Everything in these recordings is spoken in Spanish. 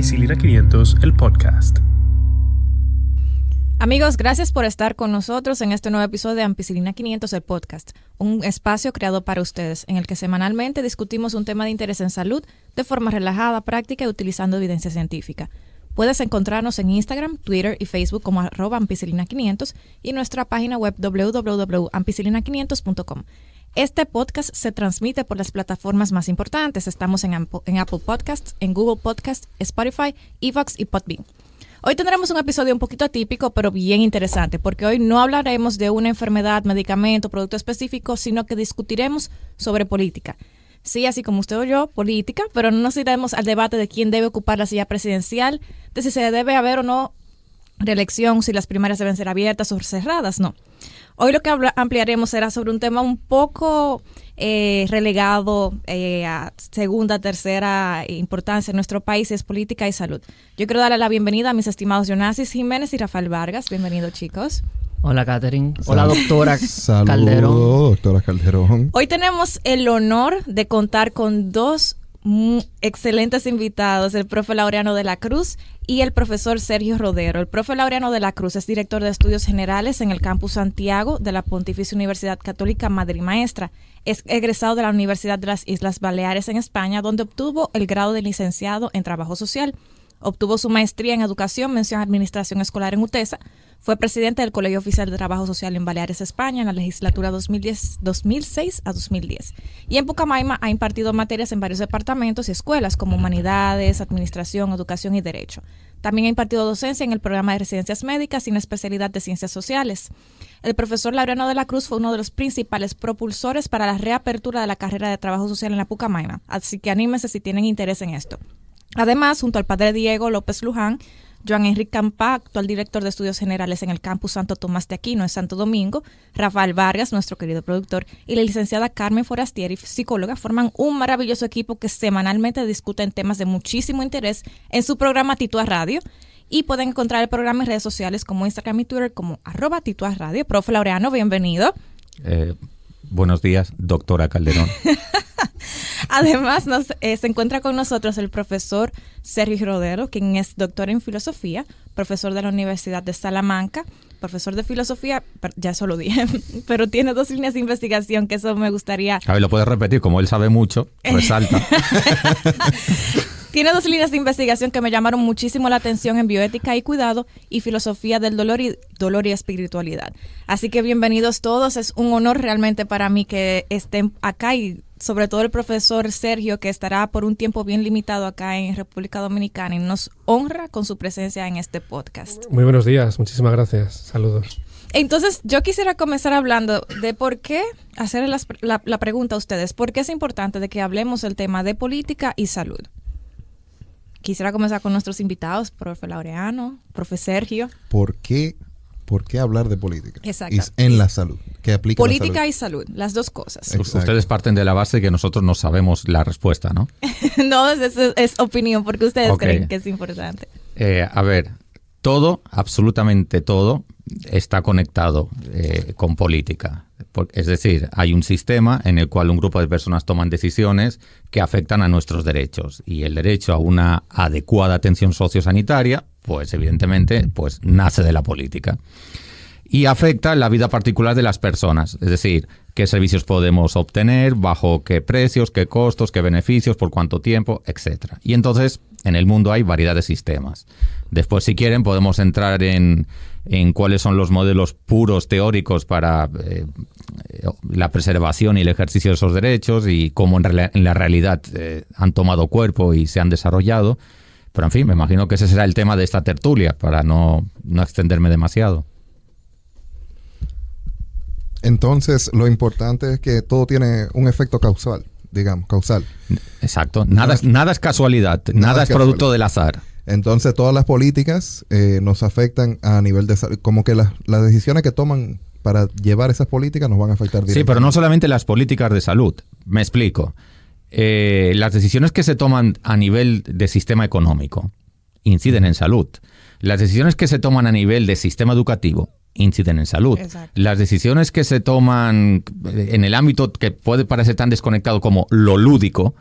Ampicilina 500, el podcast. Amigos, gracias por estar con nosotros en este nuevo episodio de Ampicilina 500, el podcast, un espacio creado para ustedes en el que semanalmente discutimos un tema de interés en salud de forma relajada, práctica y utilizando evidencia científica. Puedes encontrarnos en Instagram, Twitter y Facebook como @ampicilina500 y nuestra página web www.ampicilina500.com. Este podcast se transmite por las plataformas más importantes. Estamos en Apple Podcasts, en Google Podcasts, Spotify, Evox y Podbean. Hoy tendremos un episodio un poquito atípico, pero bien interesante, porque hoy no hablaremos de una enfermedad, medicamento, producto específico, sino que discutiremos sobre política. Sí, así como usted o yo, política, pero no nos iremos al debate de quién debe ocupar la silla presidencial, de si se debe haber o no reelección, si las primarias deben ser abiertas o cerradas, no. Hoy lo que ampliaremos será sobre un tema un poco relegado a segunda, tercera importancia en nuestro país, es política y salud. Yo quiero darle la bienvenida a mis estimados Yonasis Jiménez y Rafael Vargas. Bienvenidos, chicos. Hola, Catherine. Hola, doctora Saludos, Calderón. doctora Calderón. Hoy tenemos el honor de contar con dos excelentes invitados, el profe Laureano de la Cruz y el profesor Sergio Rodero. El profe Laureano de la Cruz es director de estudios generales en el campus Santiago de la Pontificia Universidad Católica Madre y Maestra. Es egresado de la Universidad de las Islas Baleares en España, donde obtuvo el grado de licenciado en Trabajo Social. Obtuvo su maestría en Educación, mención Administración Escolar en UTESA. Fue presidente del Colegio Oficial de Trabajo Social en Baleares, España, en la legislatura 2006 a 2010. Y en Pucamaima ha impartido materias en varios departamentos y escuelas como Humanidades, Administración, Educación y Derecho. También ha impartido docencia en el programa de Residencias Médicas sin especialidad de Ciencias Sociales. El profesor Laureano de la Cruz fue uno de los principales propulsores para la reapertura de la carrera de Trabajo Social en la Pucamaima. Así que anímense si tienen interés en esto. Además, junto al padre Diego López Luján, Joan Enrique Campá, actual director de estudios generales en el campus Santo Tomás de Aquino en Santo Domingo, Rafael Vargas, nuestro querido productor, y la licenciada Carmen Forastieri, psicóloga, forman un maravilloso equipo que semanalmente discuten temas de muchísimo interés en su programa Tituá Radio. Y pueden encontrar el programa en redes sociales como Instagram y Twitter como @Tituá Radio. Profe Laureano, bienvenido. Buenos días, doctora Calderón. Además, se encuentra con nosotros el profesor Sergio Rodero, quien es doctor en filosofía, profesor de la Universidad de Salamanca, profesor de filosofía, ya eso lo dije, pero tiene 2 líneas de investigación, que eso me gustaría... A ver, lo puedes repetir, como él sabe mucho, resalta. Tiene 2 líneas de investigación que me llamaron muchísimo la atención en bioética y cuidado y filosofía del dolor y espiritualidad. Así que bienvenidos todos, es un honor realmente para mí que estén acá y sobre todo el profesor Sergio, que estará por un tiempo bien limitado acá en República Dominicana y nos honra con su presencia en este podcast. Muy buenos días, muchísimas gracias, saludos. Entonces, yo quisiera comenzar hablando de por qué, hacer la pregunta a ustedes, ¿por qué es importante de que hablemos del tema de política y salud? Quisiera comenzar con nuestros invitados, profe Laureano, profe Sergio. ¿Por qué hablar de política? Exacto. En la salud. ¿Qué aplica política la salud? y salud, las dos cosas. Exacto. Ustedes parten de la base que nosotros no sabemos la respuesta, ¿no? No, es opinión, porque ustedes creen que es importante. A ver, todo, absolutamente todo, está conectado con política. Es decir, hay un sistema en el cual un grupo de personas toman decisiones que afectan a nuestros derechos. Y el derecho a una adecuada atención sociosanitaria, pues evidentemente, pues nace de la política. Y afecta la vida particular de las personas. Es decir, qué servicios podemos obtener, bajo qué precios, qué costos, qué beneficios, por cuánto tiempo, etc. Y entonces, en el mundo hay variedad de sistemas. Después, si quieren, podemos entrar en cuáles son los modelos puros teóricos para la preservación y el ejercicio de esos derechos y cómo en la realidad han tomado cuerpo y se han desarrollado. Pero, en fin, me imagino que ese será el tema de esta tertulia, para no extenderme demasiado. Entonces, lo importante es que todo tiene un efecto causal, digamos, causal. Exacto. Nada es casualidad, nada es producto del azar. Entonces, todas las políticas nos afectan a nivel de salud. Como que las decisiones que toman para llevar esas políticas nos van a afectar directamente. Sí, pero no solamente las políticas de salud. Me explico. Las decisiones que se toman a nivel de sistema económico inciden en salud. Las decisiones que se toman a nivel de sistema educativo inciden en salud. Exacto. Las decisiones que se toman en el ámbito que puede parecer tan desconectado como lo lúdico,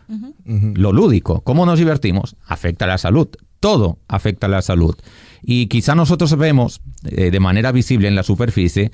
lo lúdico, cómo nos divertimos, afecta a la salud. Todo afecta a la salud. Y quizá nosotros vemos de manera visible en la superficie,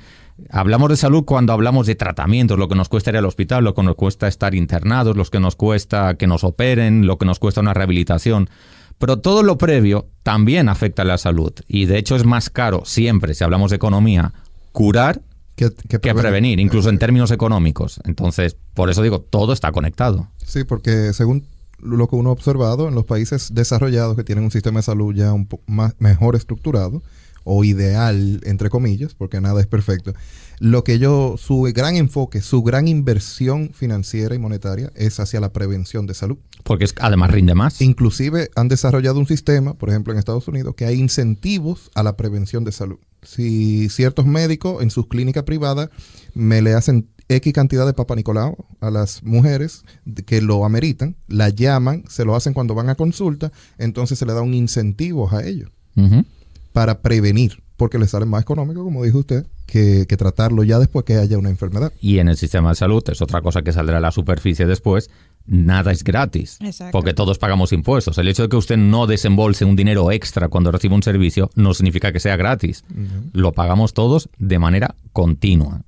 hablamos de salud cuando hablamos de tratamientos, lo que nos cuesta ir al hospital, lo que nos cuesta estar internados, lo que nos cuesta que nos operen, lo que nos cuesta una rehabilitación. Pero todo lo previo también afecta a la salud. Y de hecho es más caro siempre, si hablamos de economía, curar que prevenir, incluso en términos económicos. Entonces, por eso digo, todo está conectado. Sí, porque según lo que uno ha observado en los países desarrollados que tienen un sistema de salud ya un poco mejor estructurado, o ideal, entre comillas, porque nada es perfecto, su gran enfoque, su gran inversión financiera y monetaria es hacia la prevención de salud. Porque además rinde más. Inclusive han desarrollado un sistema, por ejemplo en Estados Unidos, que hay incentivos a la prevención de salud. Si ciertos médicos en sus clínicas privadas le hacen X cantidad de Papa Nicolau a las mujeres que lo ameritan, la llaman, se lo hacen cuando van a consulta, entonces se le da un incentivo a ellos. Uh-huh. Para prevenir, porque les sale más económico, como dijo usted, que tratarlo ya después que haya una enfermedad. Y en el sistema de salud, es otra cosa que saldrá a la superficie después, nada es gratis. Exacto. Porque todos pagamos impuestos. El hecho de que usted no desembolse un dinero extra cuando recibe un servicio no significa que sea gratis. Uh-huh. Lo pagamos todos de manera continua.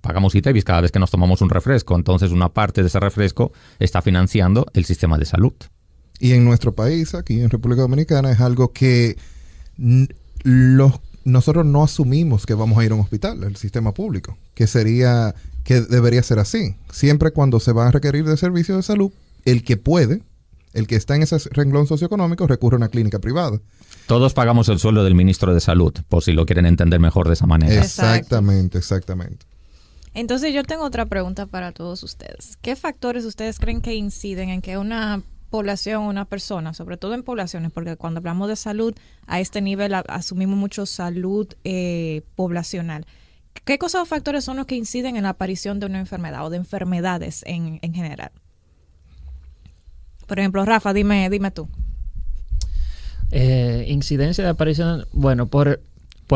Pagamos ITEVIS cada vez que nos tomamos un refresco. Entonces una parte de ese refresco está financiando el sistema de salud. Y en nuestro país, aquí en República Dominicana, es algo que nosotros no asumimos que vamos a ir a un hospital, el sistema público, que debería ser así. Siempre cuando se va a requerir de servicios de salud, el que puede, el que está en ese renglón socioeconómico, recurre a una clínica privada. Todos pagamos el sueldo del ministro de Salud, por si lo quieren entender mejor de esa manera. Exactamente. Entonces yo tengo otra pregunta para todos ustedes. ¿Qué factores ustedes creen que inciden en que una población, una persona, sobre todo en poblaciones, porque cuando hablamos de salud a este nivel asumimos mucho salud poblacional? ¿Qué cosas o factores son los que inciden en la aparición de una enfermedad o de enfermedades en general? Por ejemplo, Rafa, dime tú. Incidencia de aparición, bueno, por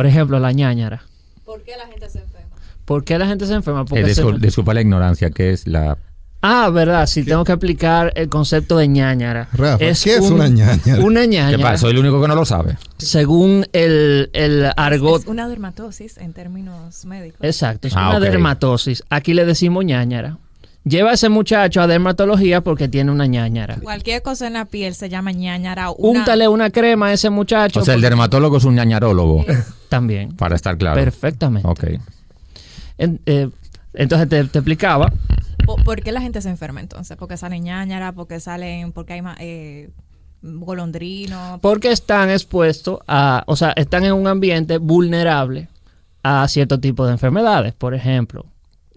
ejemplo, la ñáñara. ¿Por qué la gente se enferma? ¿Por qué la gente se enferma? Porque Disculpa la ignorancia, ¿qué es la...? Verdad, sí, tengo que aplicar el concepto de ñáñara. Rafa, ¿qué es una ñáñara? Una ñáñara. ¿Qué pasa? Soy el único que no lo sabe. Según el argot... Es una dermatosis en términos médicos. Exacto, es una ok. dermatosis. Aquí le decimos ñáñara. Lleva a ese muchacho a dermatología porque tiene una ñáñara. Cualquier cosa en la piel se llama ñáñara. Úntale una crema a ese muchacho. O sea, el dermatólogo es un ñañarólogo, También. para estar claro. Perfectamente. Ok. Entonces te explicaba. ¿Por qué la gente se enferma entonces? ¿Porque salen ñáñara? ¿Porque hay golondrinos? Porque están expuestos están en un ambiente vulnerable a cierto tipo de enfermedades. Por ejemplo,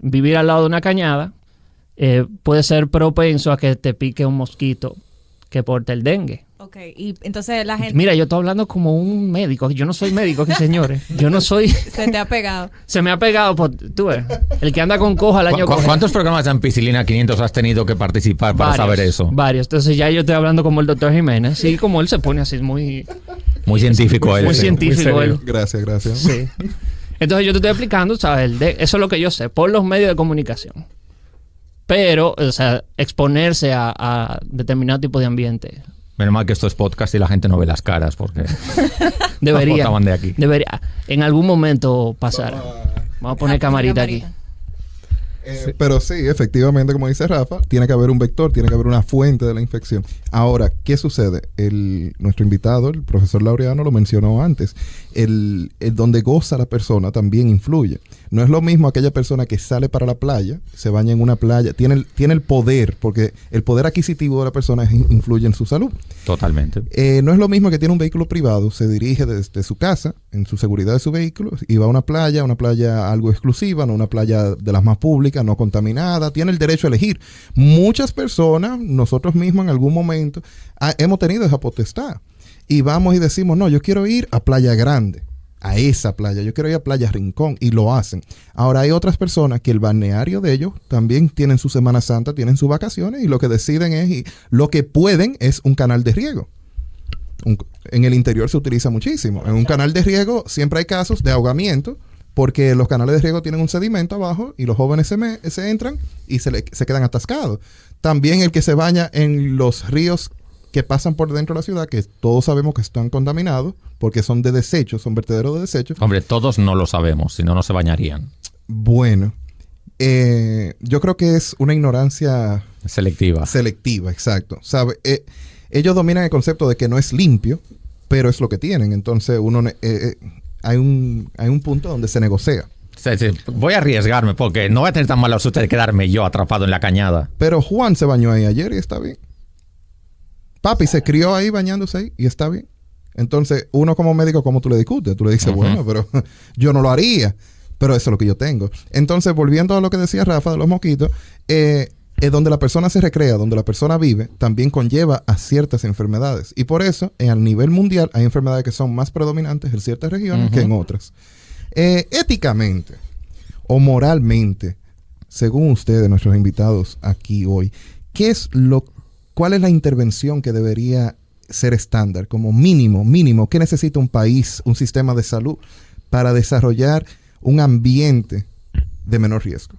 vivir al lado de una cañada puede ser propenso a que te pique un mosquito que porta el dengue. Ok, y entonces la gente... Mira, yo estoy hablando como un médico. Yo no soy médico aquí, señores. Yo no soy... Se te ha pegado. Se me ha pegado, tú ves. El que anda con coja al año coja. ¿Cuántos programas de Ampicilina 500 has tenido que participar para saber eso? Varios. Entonces ya yo estoy hablando como el doctor Jiménez. Sí, como él se pone así muy científico él. Muy científico él. Gracias. Sí. Entonces yo te estoy explicando, ¿sabes? Eso es lo que yo sé, por los medios de comunicación. Pero, o sea, exponerse a determinado tipo de ambiente. Menos mal que esto es podcast y la gente no ve las caras porque Debería. de aquí. Debería. En algún momento pasar. Vamos a poner camarita aquí. Pero sí, efectivamente, como dice Rafa, tiene que haber un vector, tiene que haber una fuente de la infección. Ahora, ¿qué sucede? Nuestro invitado, el profesor Laureano, lo mencionó antes. El donde goza la persona también influye. No es lo mismo aquella persona que sale para la playa, se baña en una playa, tiene el poder, porque el poder adquisitivo de la persona influye en su salud. Totalmente. No es lo mismo que tiene un vehículo privado, se dirige desde su casa, en su seguridad de su vehículo, y va a una playa algo exclusiva, no una playa de las más públicas, no contaminada, tiene el derecho a elegir. Muchas personas, nosotros mismos en algún momento, hemos tenido esa potestad. Y vamos y decimos, no, yo quiero ir a Playa Grande, a esa playa, yo quiero ir a Playa Rincón, y lo hacen. Ahora hay otras personas que el balneario de ellos también tienen su Semana Santa, tienen sus vacaciones, y lo que deciden y lo que pueden es un canal de riego. En el interior se utiliza muchísimo. En un canal de riego siempre hay casos de ahogamiento, porque los canales de riego tienen un sedimento abajo y los jóvenes se entran y se quedan atascados. También el que se baña en los ríos que pasan por dentro de la ciudad, que todos sabemos que están contaminados porque son de desechos, son vertederos de desechos. Hombre, todos no lo sabemos, si no, no se bañarían. Bueno, yo creo que es una ignorancia Selectiva. selectiva, exacto. ¿Sabe? Ellos dominan el concepto de que no es limpio, pero es lo que tienen. Entonces, hay un punto donde se negocia. Sí, voy a arriesgarme porque no voy a tener tan mala suerte de quedarme yo atrapado en la cañada. Pero Juan se bañó ahí ayer y está bien. Papi se crió ahí bañándose ahí y está bien. Entonces, uno como médico, ¿cómo tú le discutes? Tú le dices, bueno, pero yo no lo haría. Pero eso es lo que yo tengo. Entonces, volviendo a lo que decía Rafa de los mosquitos, donde la persona se recrea, donde la persona vive, también conlleva a ciertas enfermedades. Y por eso, a nivel mundial, hay enfermedades que son más predominantes en ciertas regiones que en otras. Éticamente o moralmente, según ustedes, nuestros invitados aquí hoy, ¿cuál es la intervención que debería ser estándar, como mínimo? ¿Qué necesita un país, un sistema de salud para desarrollar un ambiente de menor riesgo?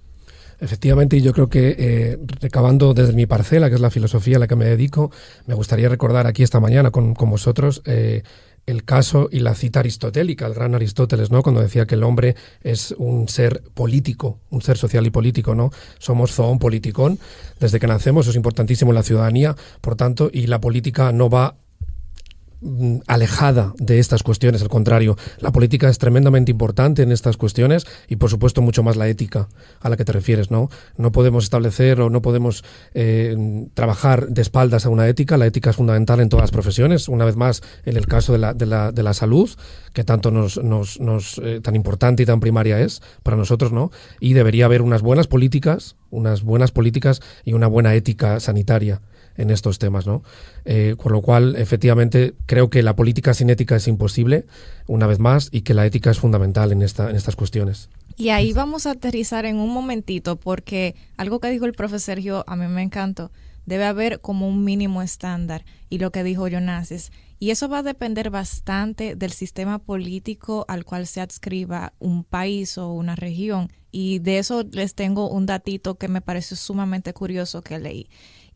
Efectivamente, yo creo que recabando desde mi parcela, que es la filosofía a la que me dedico, me gustaría recordar aquí esta mañana con vosotros el caso y la cita aristotélica, el gran Aristóteles, ¿no? Cuando decía que el hombre es un ser político, un ser social y político, ¿no? Somos zoon politikon. Desde que nacemos, eso es importantísimo en la ciudadanía, por tanto, y la política no va alejada de estas cuestiones, al contrario, la política es tremendamente importante en estas cuestiones y por supuesto mucho más la ética a la que te refieres, ¿no? No podemos establecer o no podemos trabajar de espaldas a una ética. La ética es fundamental en todas las profesiones, una vez más en el caso de la salud, que tanto tan importante y tan primaria es para nosotros, ¿no? Y debería haber unas buenas políticas y una buena ética sanitaria en estos temas, ¿no? Con lo cual, efectivamente, creo que la política sin ética es imposible, una vez más, y que la ética es fundamental en estas cuestiones. Y ahí vamos a aterrizar en un momentito, porque algo que dijo el profe Sergio a mí me encantó. Debe haber como un mínimo estándar, y lo que dijo Jonasis. Y eso va a depender bastante del sistema político al cual se adscriba un país o una región. Y de eso les tengo un datito que me pareció sumamente curioso que leí.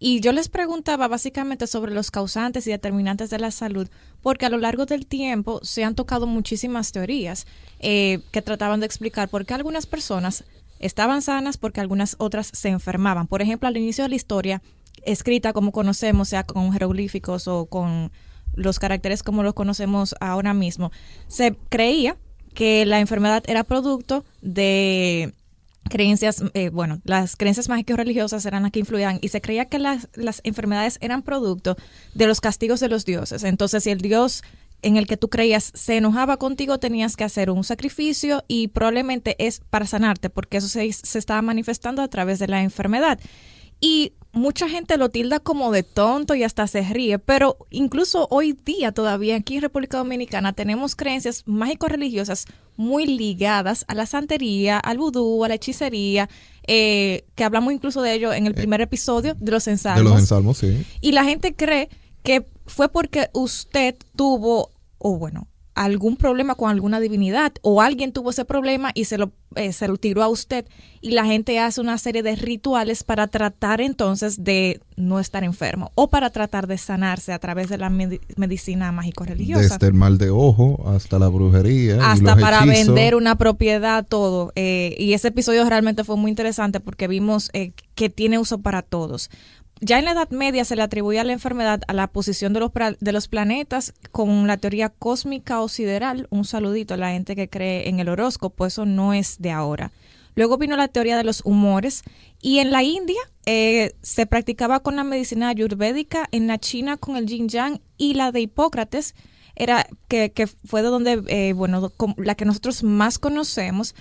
Y yo les preguntaba básicamente sobre los causantes y determinantes de la salud, porque a lo largo del tiempo se han tocado muchísimas teorías que trataban de explicar por qué algunas personas estaban sanas, porque algunas otras se enfermaban. Por ejemplo, al inicio de la historia, escrita como conocemos, sea con jeroglíficos o con los caracteres como los conocemos ahora mismo, se creía que la enfermedad era producto de creencias, las creencias mágico-religiosas eran las que influían, y se creía que las enfermedades eran producto de los castigos de los dioses. Entonces, si el dios en el que tú creías se enojaba contigo, tenías que hacer un sacrificio, y probablemente es para sanarte, porque eso se estaba manifestando a través de la enfermedad. Y mucha gente lo tilda como de tonto y hasta se ríe, pero incluso hoy día todavía aquí en República Dominicana tenemos creencias mágico-religiosas muy ligadas a la santería, al vudú, a la hechicería, que hablamos incluso de ello en el primer episodio de los ensalmos. De los ensalmos, sí. Y la gente cree que fue porque usted tuvo, algún problema con alguna divinidad, o alguien tuvo ese problema y se lo tiró a usted, y la gente hace una serie de rituales para tratar entonces de no estar enfermo, o para tratar de sanarse a través de la medicina mágico-religiosa. Desde el mal de ojo hasta la brujería, hasta y los para hechizos. vender una propiedad, todo. Y ese episodio realmente fue muy interesante porque vimos que tiene uso para todos. Ya en la Edad Media se le atribuía la enfermedad a la posición de los planetas con la teoría cósmica o sideral. Un saludito a la gente que cree en el horóscopo, eso no es de ahora. Luego vino la teoría de los humores, y en la India se practicaba con la medicina ayurvédica, en la China con el yin yang, y la de Hipócrates era que fue de donde, la que nosotros más conocemos,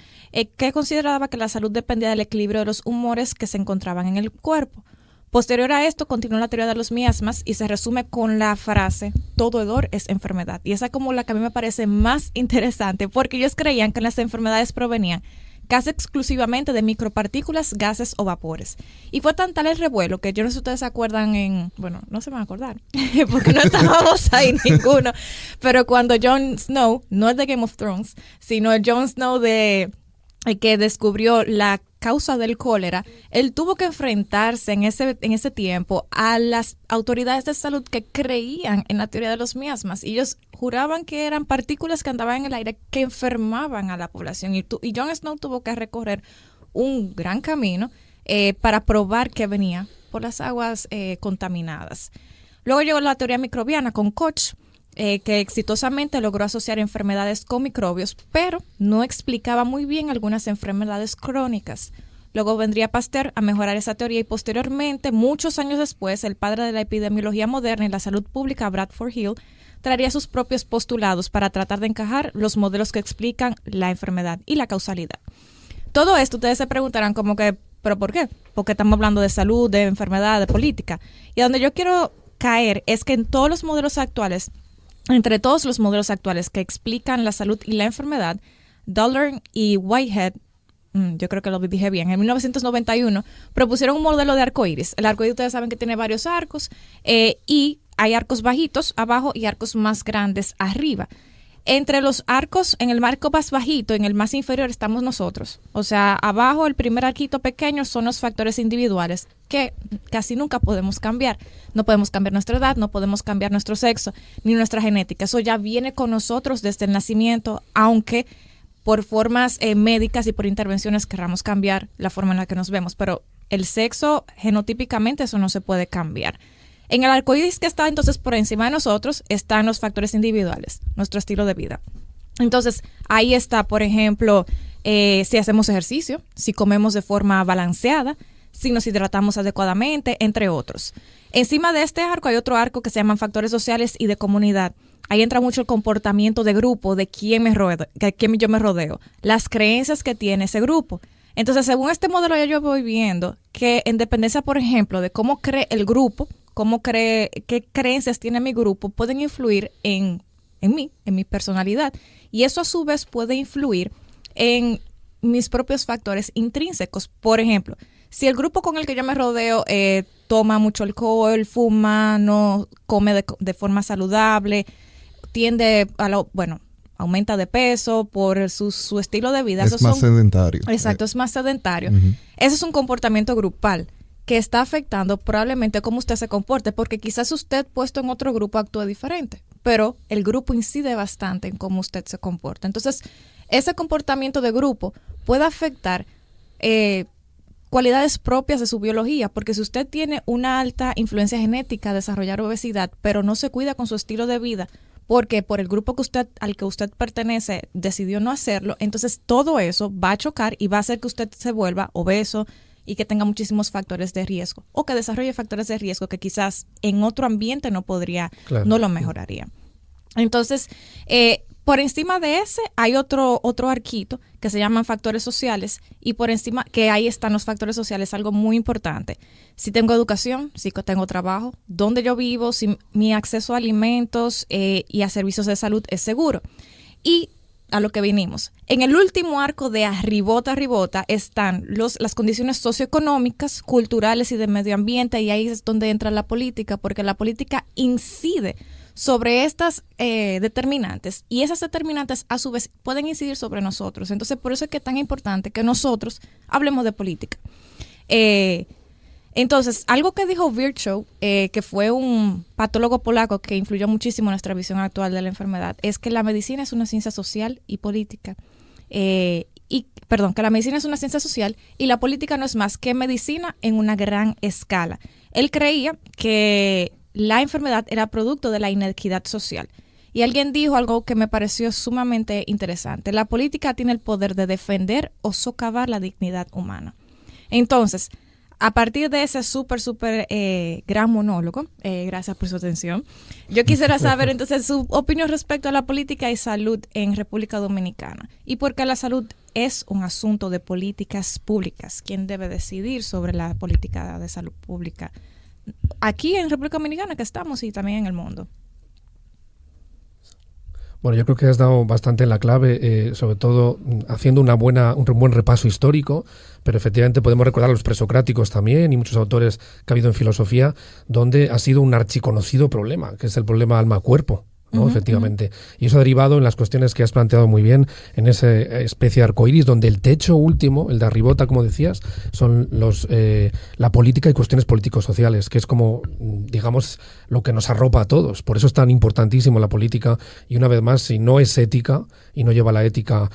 que consideraba que la salud dependía del equilibrio de los humores que se encontraban en el cuerpo. Posterior a esto, continuó la teoría de los miasmas y se resume con la frase: todo hedor es enfermedad. Y esa es como la que a mí me parece más interesante, porque ellos creían que las enfermedades provenían casi exclusivamente de micropartículas, gases o vapores. Y fue tan tal el revuelo que yo no sé si ustedes se acuerdan no se van a acordar, porque no estábamos ahí ninguno, pero cuando Jon Snow, no es de Game of Thrones, sino el Jon Snow que descubrió la causa del cólera, él tuvo que enfrentarse en ese tiempo a las autoridades de salud que creían en la teoría de los miasmas. Y ellos juraban que eran partículas que andaban en el aire que enfermaban a la población. Y Jon Snow tuvo que recorrer un gran camino para probar que venía por las aguas contaminadas. Luego llegó la teoría microbiana con Koch, que exitosamente logró asociar enfermedades con microbios, pero no explicaba muy bien algunas enfermedades crónicas. Luego vendría Pasteur a mejorar esa teoría y posteriormente, muchos años después, el padre de la epidemiología moderna y la salud pública, Bradford Hill, traería sus propios postulados para tratar de encajar los modelos que explican la enfermedad y la causalidad. Todo esto ustedes se preguntarán como que, ¿pero por qué? Porque estamos hablando de salud, de enfermedad, de política. Y a donde yo quiero caer es que en todos los modelos actuales, entre todos los modelos actuales que explican la salud y la enfermedad, Dollar y Whitehead, yo creo que lo dije bien, en 1991 propusieron un modelo de arcoíris. El arcoíris ustedes saben que tiene varios arcos y hay arcos bajitos abajo y arcos más grandes arriba. Entre los arcos, en el marco más bajito, en el más inferior estamos nosotros. O sea, abajo el primer arquito pequeño son los factores individuales que casi nunca podemos cambiar. No podemos cambiar nuestra edad, no podemos cambiar nuestro sexo, ni nuestra genética. Eso ya viene con nosotros desde el nacimiento, aunque por formas médicas y por intervenciones querramos cambiar la forma en la que nos vemos. Pero el sexo, genotípicamente, eso no se puede cambiar. En el arcoíris que está entonces por encima de nosotros están los factores individuales, nuestro estilo de vida. Entonces, ahí está, por ejemplo, si hacemos ejercicio, si comemos de forma balanceada, si nos hidratamos adecuadamente, entre otros. Encima de este arco hay otro arco que se llaman factores sociales y de comunidad. Ahí entra mucho el comportamiento de grupo, de quién yo me rodeo, las creencias que tiene ese grupo. Entonces, según este modelo yo voy viendo que en dependencia, por ejemplo, de cómo cree el grupo, qué creencias tiene mi grupo, pueden influir en mí, en mi personalidad. Y eso a su vez puede influir en mis propios factores intrínsecos. Por ejemplo, si el grupo con el que yo me rodeo toma mucho alcohol, fuma, no come de forma saludable, tiende a aumenta de peso por su estilo de vida. Es más sedentario. Exacto, es más sedentario. Uh-huh. Ese es un comportamiento grupal que está afectando probablemente cómo usted se comporte, porque quizás usted puesto en otro grupo actúe diferente, pero el grupo incide bastante en cómo usted se comporta. Entonces, ese comportamiento de grupo puede afectar cualidades propias de su biología, porque si usted tiene una alta influencia genética a desarrollar obesidad, pero no se cuida con su estilo de vida, porque por el grupo al que usted pertenece decidió no hacerlo, entonces todo eso va a chocar y va a hacer que usted se vuelva obeso y que tenga muchísimos factores de riesgo, o que desarrolle factores de riesgo que quizás en otro ambiente no lo mejoraría. Entonces, por encima de ese hay otro arquito que se llaman factores sociales, y por encima, que ahí están los factores sociales, algo muy importante. Si tengo educación, si tengo trabajo, dónde yo vivo, si mi acceso a alimentos y a servicios de salud es seguro. Y a lo que vinimos. En el último arco de arribota están las condiciones socioeconómicas, culturales y de medio ambiente, y ahí es donde entra la política, porque la política incide sobre estas determinantes, y esas determinantes a su vez pueden incidir sobre nosotros. Entonces, por eso es que es tan importante que nosotros hablemos de política. Entonces, algo que dijo Virchow, que fue un patólogo polaco que influyó muchísimo en nuestra visión actual de la enfermedad, es que la medicina es una ciencia social y política. Que la medicina es una ciencia social y la política no es más que medicina en una gran escala. Él creía que la enfermedad era producto de la inequidad social. Y alguien dijo algo que me pareció sumamente interesante. La política tiene el poder de defender o socavar la dignidad humana. Entonces, a partir de ese súper gran monólogo, gracias por su atención, yo quisiera saber entonces su opinión respecto a la política y salud en República Dominicana, y por qué la salud es un asunto de políticas públicas. ¿Quién debe decidir sobre la política de salud pública aquí en República Dominicana que estamos y también en el mundo? Bueno, yo creo que has dado bastante en la clave, sobre todo haciendo un buen repaso histórico, pero efectivamente podemos recordar a los presocráticos también y muchos autores que ha habido en filosofía, donde ha sido un archiconocido problema, que es el problema alma-cuerpo. ¿no? Efectivamente. Y eso ha derivado en las cuestiones que has planteado muy bien, en esa especie de arcoíris, donde el techo último, el de arribota, como decías, son la política y cuestiones político-sociales, que es como, digamos, lo que nos arropa a todos. Por eso es tan importantísimo la política, y una vez más, si no es ética y no lleva la ética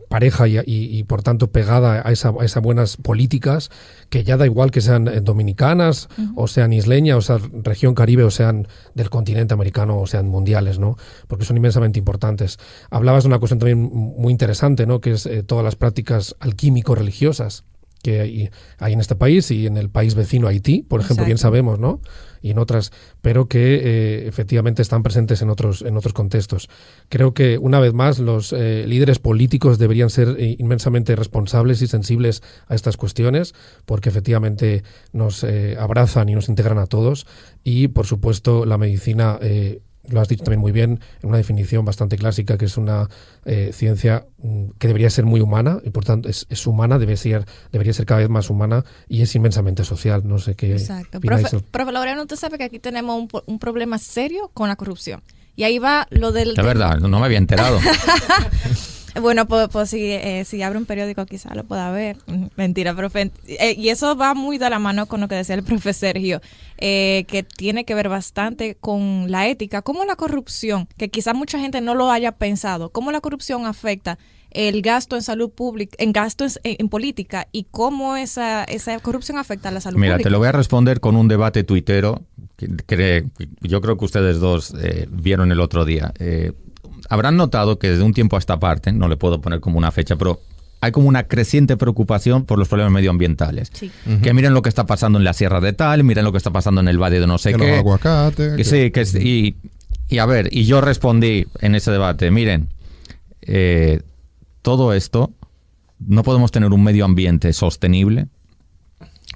pareja y por tanto pegada a esas buenas políticas, que ya da igual que sean dominicanas, o sean isleñas, o sea, región Caribe, o sean del continente americano, o sean mundiales, ¿no? Porque son inmensamente importantes. Hablabas de una cuestión también muy interesante, ¿no? Que es todas las prácticas alquímico-religiosas que hay en este país y en el país vecino Haití, por ejemplo, bien sabemos, ¿no? Y en otras, pero que efectivamente están presentes en otros contextos. Creo que, una vez más, los líderes políticos deberían ser inmensamente responsables y sensibles a estas cuestiones, porque efectivamente nos abrazan y nos integran a todos. Y, por supuesto, la medicina, lo has dicho también muy bien, en una definición bastante clásica, que es una ciencia que debería ser muy humana, y por tanto es humana, debería ser cada vez más humana, y es inmensamente social. No sé qué. Exacto. Profe Laureano, usted sabe que aquí tenemos un problema serio con la corrupción. Y ahí va lo del... De verdad, no me había enterado. Bueno, pues si abre un periódico quizá lo pueda ver. Mentira, profe. Y eso va muy de la mano con lo que decía el profe Sergio, que tiene que ver bastante con la ética. ¿Cómo la corrupción, que quizá mucha gente no lo haya pensado, cómo la corrupción afecta el gasto en salud pública, en gastos en política, y cómo esa corrupción afecta a la salud pública? Mira, te lo voy a responder con un debate tuitero que yo creo que ustedes dos vieron el otro día. Habrán notado que desde un tiempo a esta parte, no le puedo poner como una fecha, pero hay como una creciente preocupación por los problemas medioambientales. Sí. Que miren lo que está pasando en la Sierra de Tal, miren lo que está pasando en el Valle de no sé qué. Los aguacates. Y a ver, y yo respondí en ese debate, miren, todo esto, no podemos tener un medio ambiente sostenible,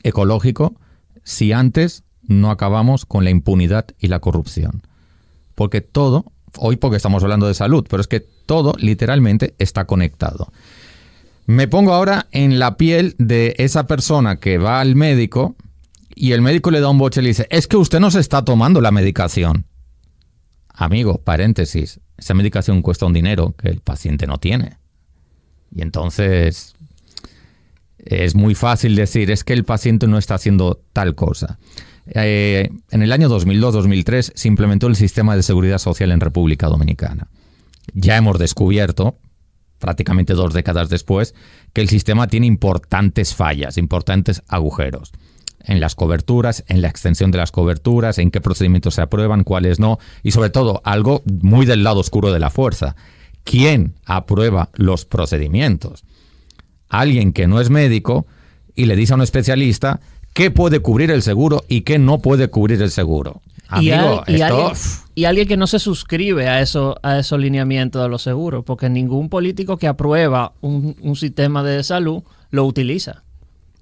ecológico, si antes no acabamos con la impunidad y la corrupción. Porque todo... Hoy porque estamos hablando de salud, pero es que todo literalmente está conectado. Me pongo ahora en la piel de esa persona que va al médico y el médico le da un boche y le dice, es que usted no se está tomando la medicación. Amigo, paréntesis, esa medicación cuesta un dinero que el paciente no tiene. Y entonces es muy fácil decir, es que el paciente no está haciendo tal cosa. En el año 2002-2003 se implementó el sistema de seguridad social en República Dominicana. Ya hemos descubierto, prácticamente 2 décadas después, que el sistema tiene importantes fallas, importantes agujeros. En las coberturas, en la extensión de las coberturas, en qué procedimientos se aprueban, cuáles no, y sobre todo, algo muy del lado oscuro de la fuerza. ¿Quién aprueba los procedimientos? Alguien que no es médico y le dice a un especialista qué puede cubrir el seguro y qué no puede cubrir el seguro. Amigo, y alguien que no se suscribe a esos lineamientos de los seguros, porque ningún político que aprueba un sistema de salud lo utiliza.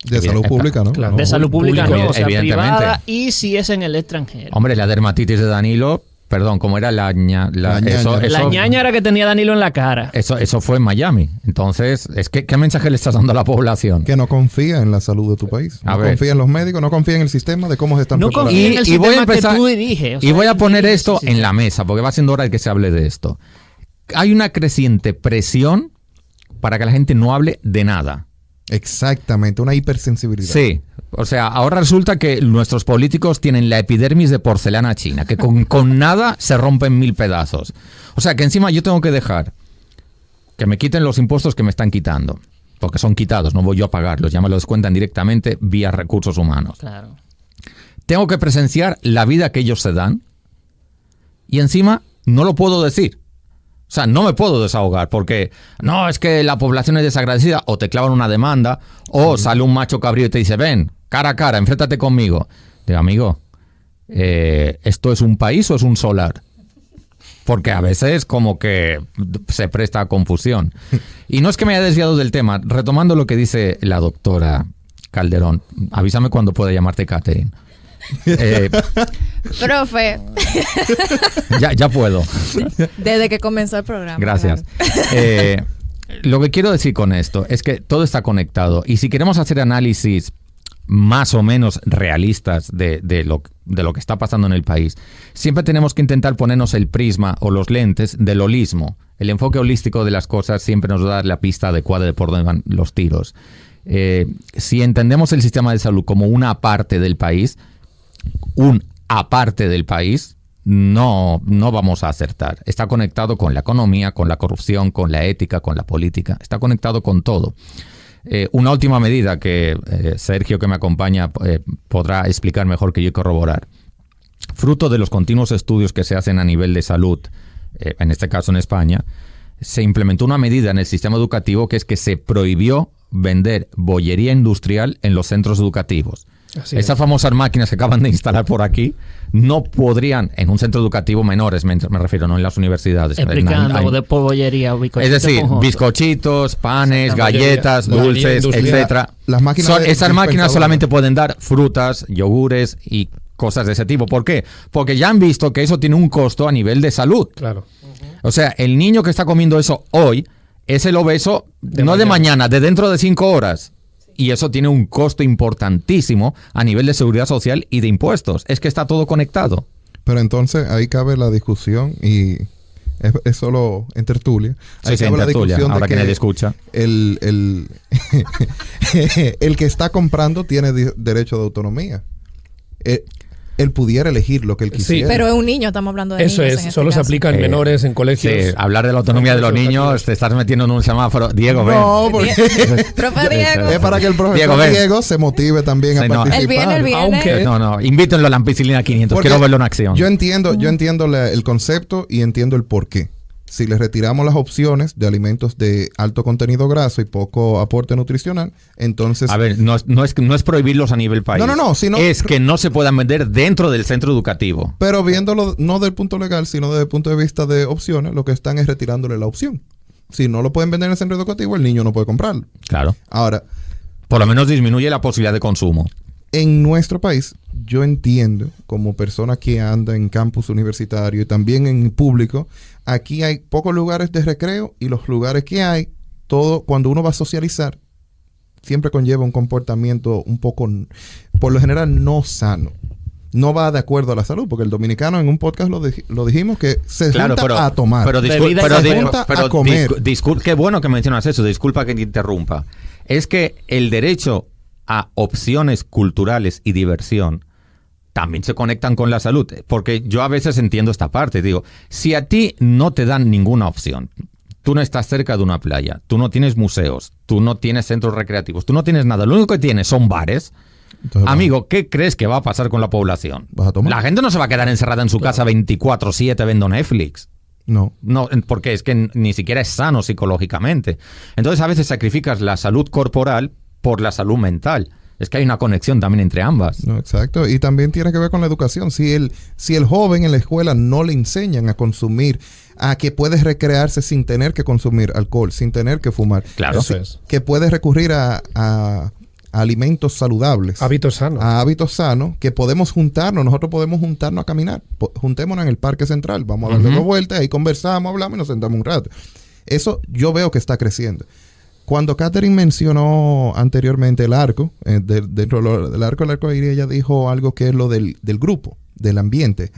De salud pública, ¿no? Claro. De salud pública no, o sea, evidentemente. Privada, y si es en el extranjero. Hombre, la dermatitis de Danilo, perdón, ¿cómo era? La ñañara que tenía Danilo en la cara. Eso fue en Miami. Entonces, ¿qué mensaje le estás dando a la población? Que no confía en la salud de tu país. No confía en los médicos, no confía en el sistema, de cómo se están preparando. No confía en el sistema que tú diriges. Y voy a poner esto en la mesa, porque va siendo hora de que se hable de esto. Hay una creciente presión para que la gente no hable de nada. Exactamente, una hipersensibilidad. Sí, o sea, ahora resulta que nuestros políticos tienen la epidermis de porcelana china, que con nada se rompen 1000 pedazos. O sea, que encima yo tengo que dejar que me quiten los impuestos que me están quitando, porque son quitados, no voy yo a pagarlos, ya me los descuentan directamente vía recursos humanos. Claro. Tengo que presenciar la vida que ellos se dan y encima no lo puedo decir. O sea, no me puedo desahogar porque no, es que la población es desagradecida, o te clavan una demanda, o sale un macho cabrío y te dice, ven, cara a cara, enfréntate conmigo. Digo, amigo, ¿esto es un país o es un solar? Porque a veces como que se presta a confusión. Y no es que me haya desviado del tema, retomando lo que dice la doctora Calderón, avísame cuando pueda llamarte Catherine. Profe. Ya puedo. Desde que comenzó el programa. Gracias. Lo que quiero decir con esto es que todo está conectado. Y si queremos hacer análisis más o menos realistas de lo que está pasando en el país, siempre tenemos que intentar ponernos el prisma o los lentes del holismo. El enfoque holístico de las cosas siempre nos da la pista adecuada de por dónde van los tiros. Si entendemos el sistema de salud como una parte del país, no vamos a acertar. Está conectado con la economía, con la corrupción, con la ética, con la política. Está conectado con todo. Una última medida que Sergio, que me acompaña, podrá explicar mejor que yo y corroborar. Fruto de los continuos estudios que se hacen a nivel de salud, en este caso en España, se implementó una medida en el sistema educativo que es que se prohibió vender bollería industrial en los centros educativos. Esas famosas máquinas que acaban de instalar por aquí no podrían, en un centro educativo menores, me refiero, no en las universidades. Explicando de bollería o bizcochitos. Es decir, bizcochitos, panes, galletas, dulces, etcétera. Esas máquinas solamente pueden dar frutas, yogures y cosas de ese tipo. ¿Por qué? Porque ya han visto que eso tiene un costo a nivel de salud. Claro. O sea, el niño que está comiendo eso hoy es el obeso de mañana, de dentro de 5 horas. Y eso tiene un costo importantísimo a nivel de seguridad social y de impuestos. Es que está todo conectado. Pero entonces ahí cabe la discusión y es solo en tertulia. Ahí sí, en tertulia, ahora que nadie escucha. El que está comprando tiene derecho de autonomía. Él pudiera elegir lo que él quisiera. Sí, pero es un niño, estamos hablando de eso niños. Eso es, solo se aplica en menores, en colegios. Sí, hablar de la autonomía de los niños, te estás metiendo en un semáforo. Diego, ven. No, porque Profe Diego. Es para que el profesor Diego se motive también a participar. Él viene. No, invítenlo a la Ampicilina 500, quiero verlo en acción. Yo entiendo el concepto y entiendo el porqué. Si le retiramos las opciones de alimentos de alto contenido graso y poco aporte nutricional, entonces... A ver, no es prohibirlos a nivel país. No, sino... Es que no se puedan vender dentro del centro educativo. Pero viéndolo no desde el punto legal, sino desde el punto de vista de opciones, lo que están es retirándole la opción. Si no lo pueden vender en el centro educativo, el niño no puede comprarlo. Claro. Ahora... Por lo menos disminuye la posibilidad de consumo. En nuestro país, yo entiendo, como persona que anda en campus universitario y también en público, aquí hay pocos lugares de recreo y los lugares que hay, todo, cuando uno va a socializar, siempre conlleva un comportamiento un poco, por lo general, no sano. No va de acuerdo a la salud, porque el dominicano en un podcast lo dijimos que se junta a tomar. Pero a comer. Qué bueno que mencionas eso, disculpa que te interrumpa. Es que el derecho a opciones culturales y diversión también se conectan con la salud, porque yo a veces entiendo esta parte, digo, si a ti no te dan ninguna opción, tú no estás cerca de una playa, tú no tienes museos, tú no tienes centros recreativos, tú no tienes nada, lo único que tienes son bares. Entonces, amigo, ¿qué crees que va a pasar con la población? ¿Vas a tomar? La gente no se va a quedar encerrada en su casa 24/7 viendo Netflix. No, porque es que ni siquiera es sano psicológicamente. Entonces a veces sacrificas la salud corporal por la salud mental. Es que hay una conexión también entre ambas. No, exacto. Y también tiene que ver con la educación. Si el joven en la escuela no le enseñan a consumir, a que puede recrearse sin tener que consumir alcohol, sin tener que fumar. Claro. Que puede recurrir a alimentos saludables. Hábitos sanos. A hábitos sanos, que podemos juntarnos. Nosotros podemos juntarnos a caminar. Juntémonos en el Parque Central. Vamos a darle una vuelta, ahí conversamos, hablamos y nos sentamos un rato. Eso yo veo que está creciendo. Cuando Catherine mencionó anteriormente el arco, dentro del arco iris, ella dijo algo que es lo del grupo, del ambiente.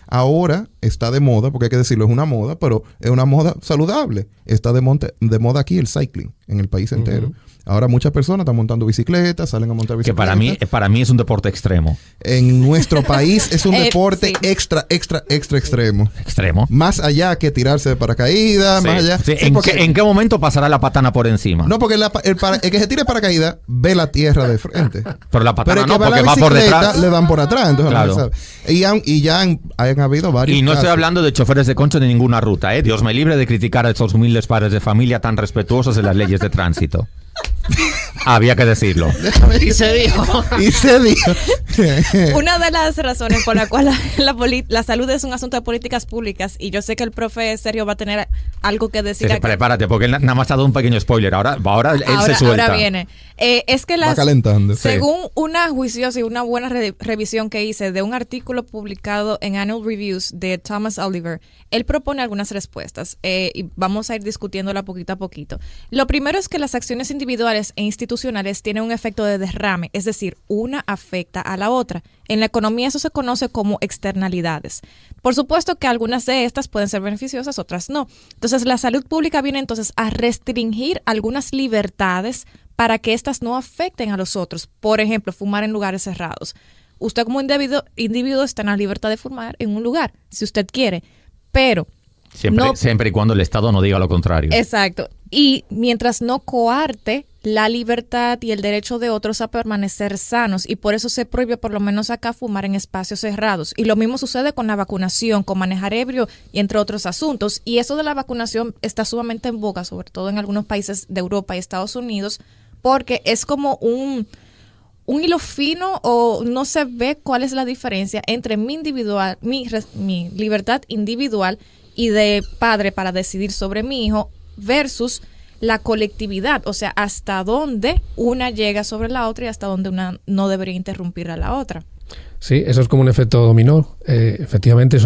Ahora está de moda, porque hay que decirlo, es una moda, pero es una moda saludable. Está de moda aquí el cycling en el país entero. Ahora muchas personas están montando bicicletas, salen a montar bicicletas. Que para mí es un deporte extremo. En nuestro país es un deporte extra extremo. ¿Extremo? Más allá que tirarse de paracaídas, más allá. Sí. ¿En qué momento pasará la patana por encima? No, porque el que se tire paracaídas ve la tierra de frente. Pero la patana no, porque va por detrás. Le dan por atrás, entonces claro. No se sabe. Y ya han habido varios Y no casos. estoy hablando de choferes de concho de ninguna ruta, Dios me libre de criticar a esos humildes padres de familia tan respetuosos de las leyes de tránsito. Había que decirlo. Y se dijo. Una de las razones por la cual la salud es un asunto de políticas públicas, y yo sé que el profe Sergio va a tener algo que decir. Sí, prepárate, porque él nada más ha dado un pequeño spoiler. Ahora él se suelta. Ahora viene. Es que Va calentando. según una juiciosa y una buena revisión que hice de un artículo publicado en Annual Reviews de Thomas Oliver, él propone algunas respuestas y vamos a ir discutiéndola poquito a poquito. Lo primero es que las acciones individuales e institucionales tienen un efecto de derrame, es decir, una afecta a la otra. En la economía eso se conoce como externalidades. Por supuesto que algunas de estas pueden ser beneficiosas, otras no. Entonces, la salud pública viene entonces a restringir algunas libertades para que éstas no afecten a los otros. Por ejemplo, fumar en lugares cerrados. Usted como individuo está en la libertad de fumar en un lugar, si usted quiere, pero... Siempre y cuando el Estado no diga lo contrario. Exacto. Y mientras no coarte la libertad y el derecho de otros a permanecer sanos, y por eso se prohíbe por lo menos acá fumar en espacios cerrados. Y lo mismo sucede con la vacunación, con manejar ebrio y entre otros asuntos. Y eso de la vacunación está sumamente en boga, sobre todo en algunos países de Europa y Estados Unidos, porque es como un hilo fino, o no se ve cuál es la diferencia entre mi libertad individual y de padre para decidir sobre mi hijo versus la colectividad, o sea, hasta dónde una llega sobre la otra y hasta dónde una no debería interrumpir a la otra. Sí, eso es como un efecto dominó. Efectivamente,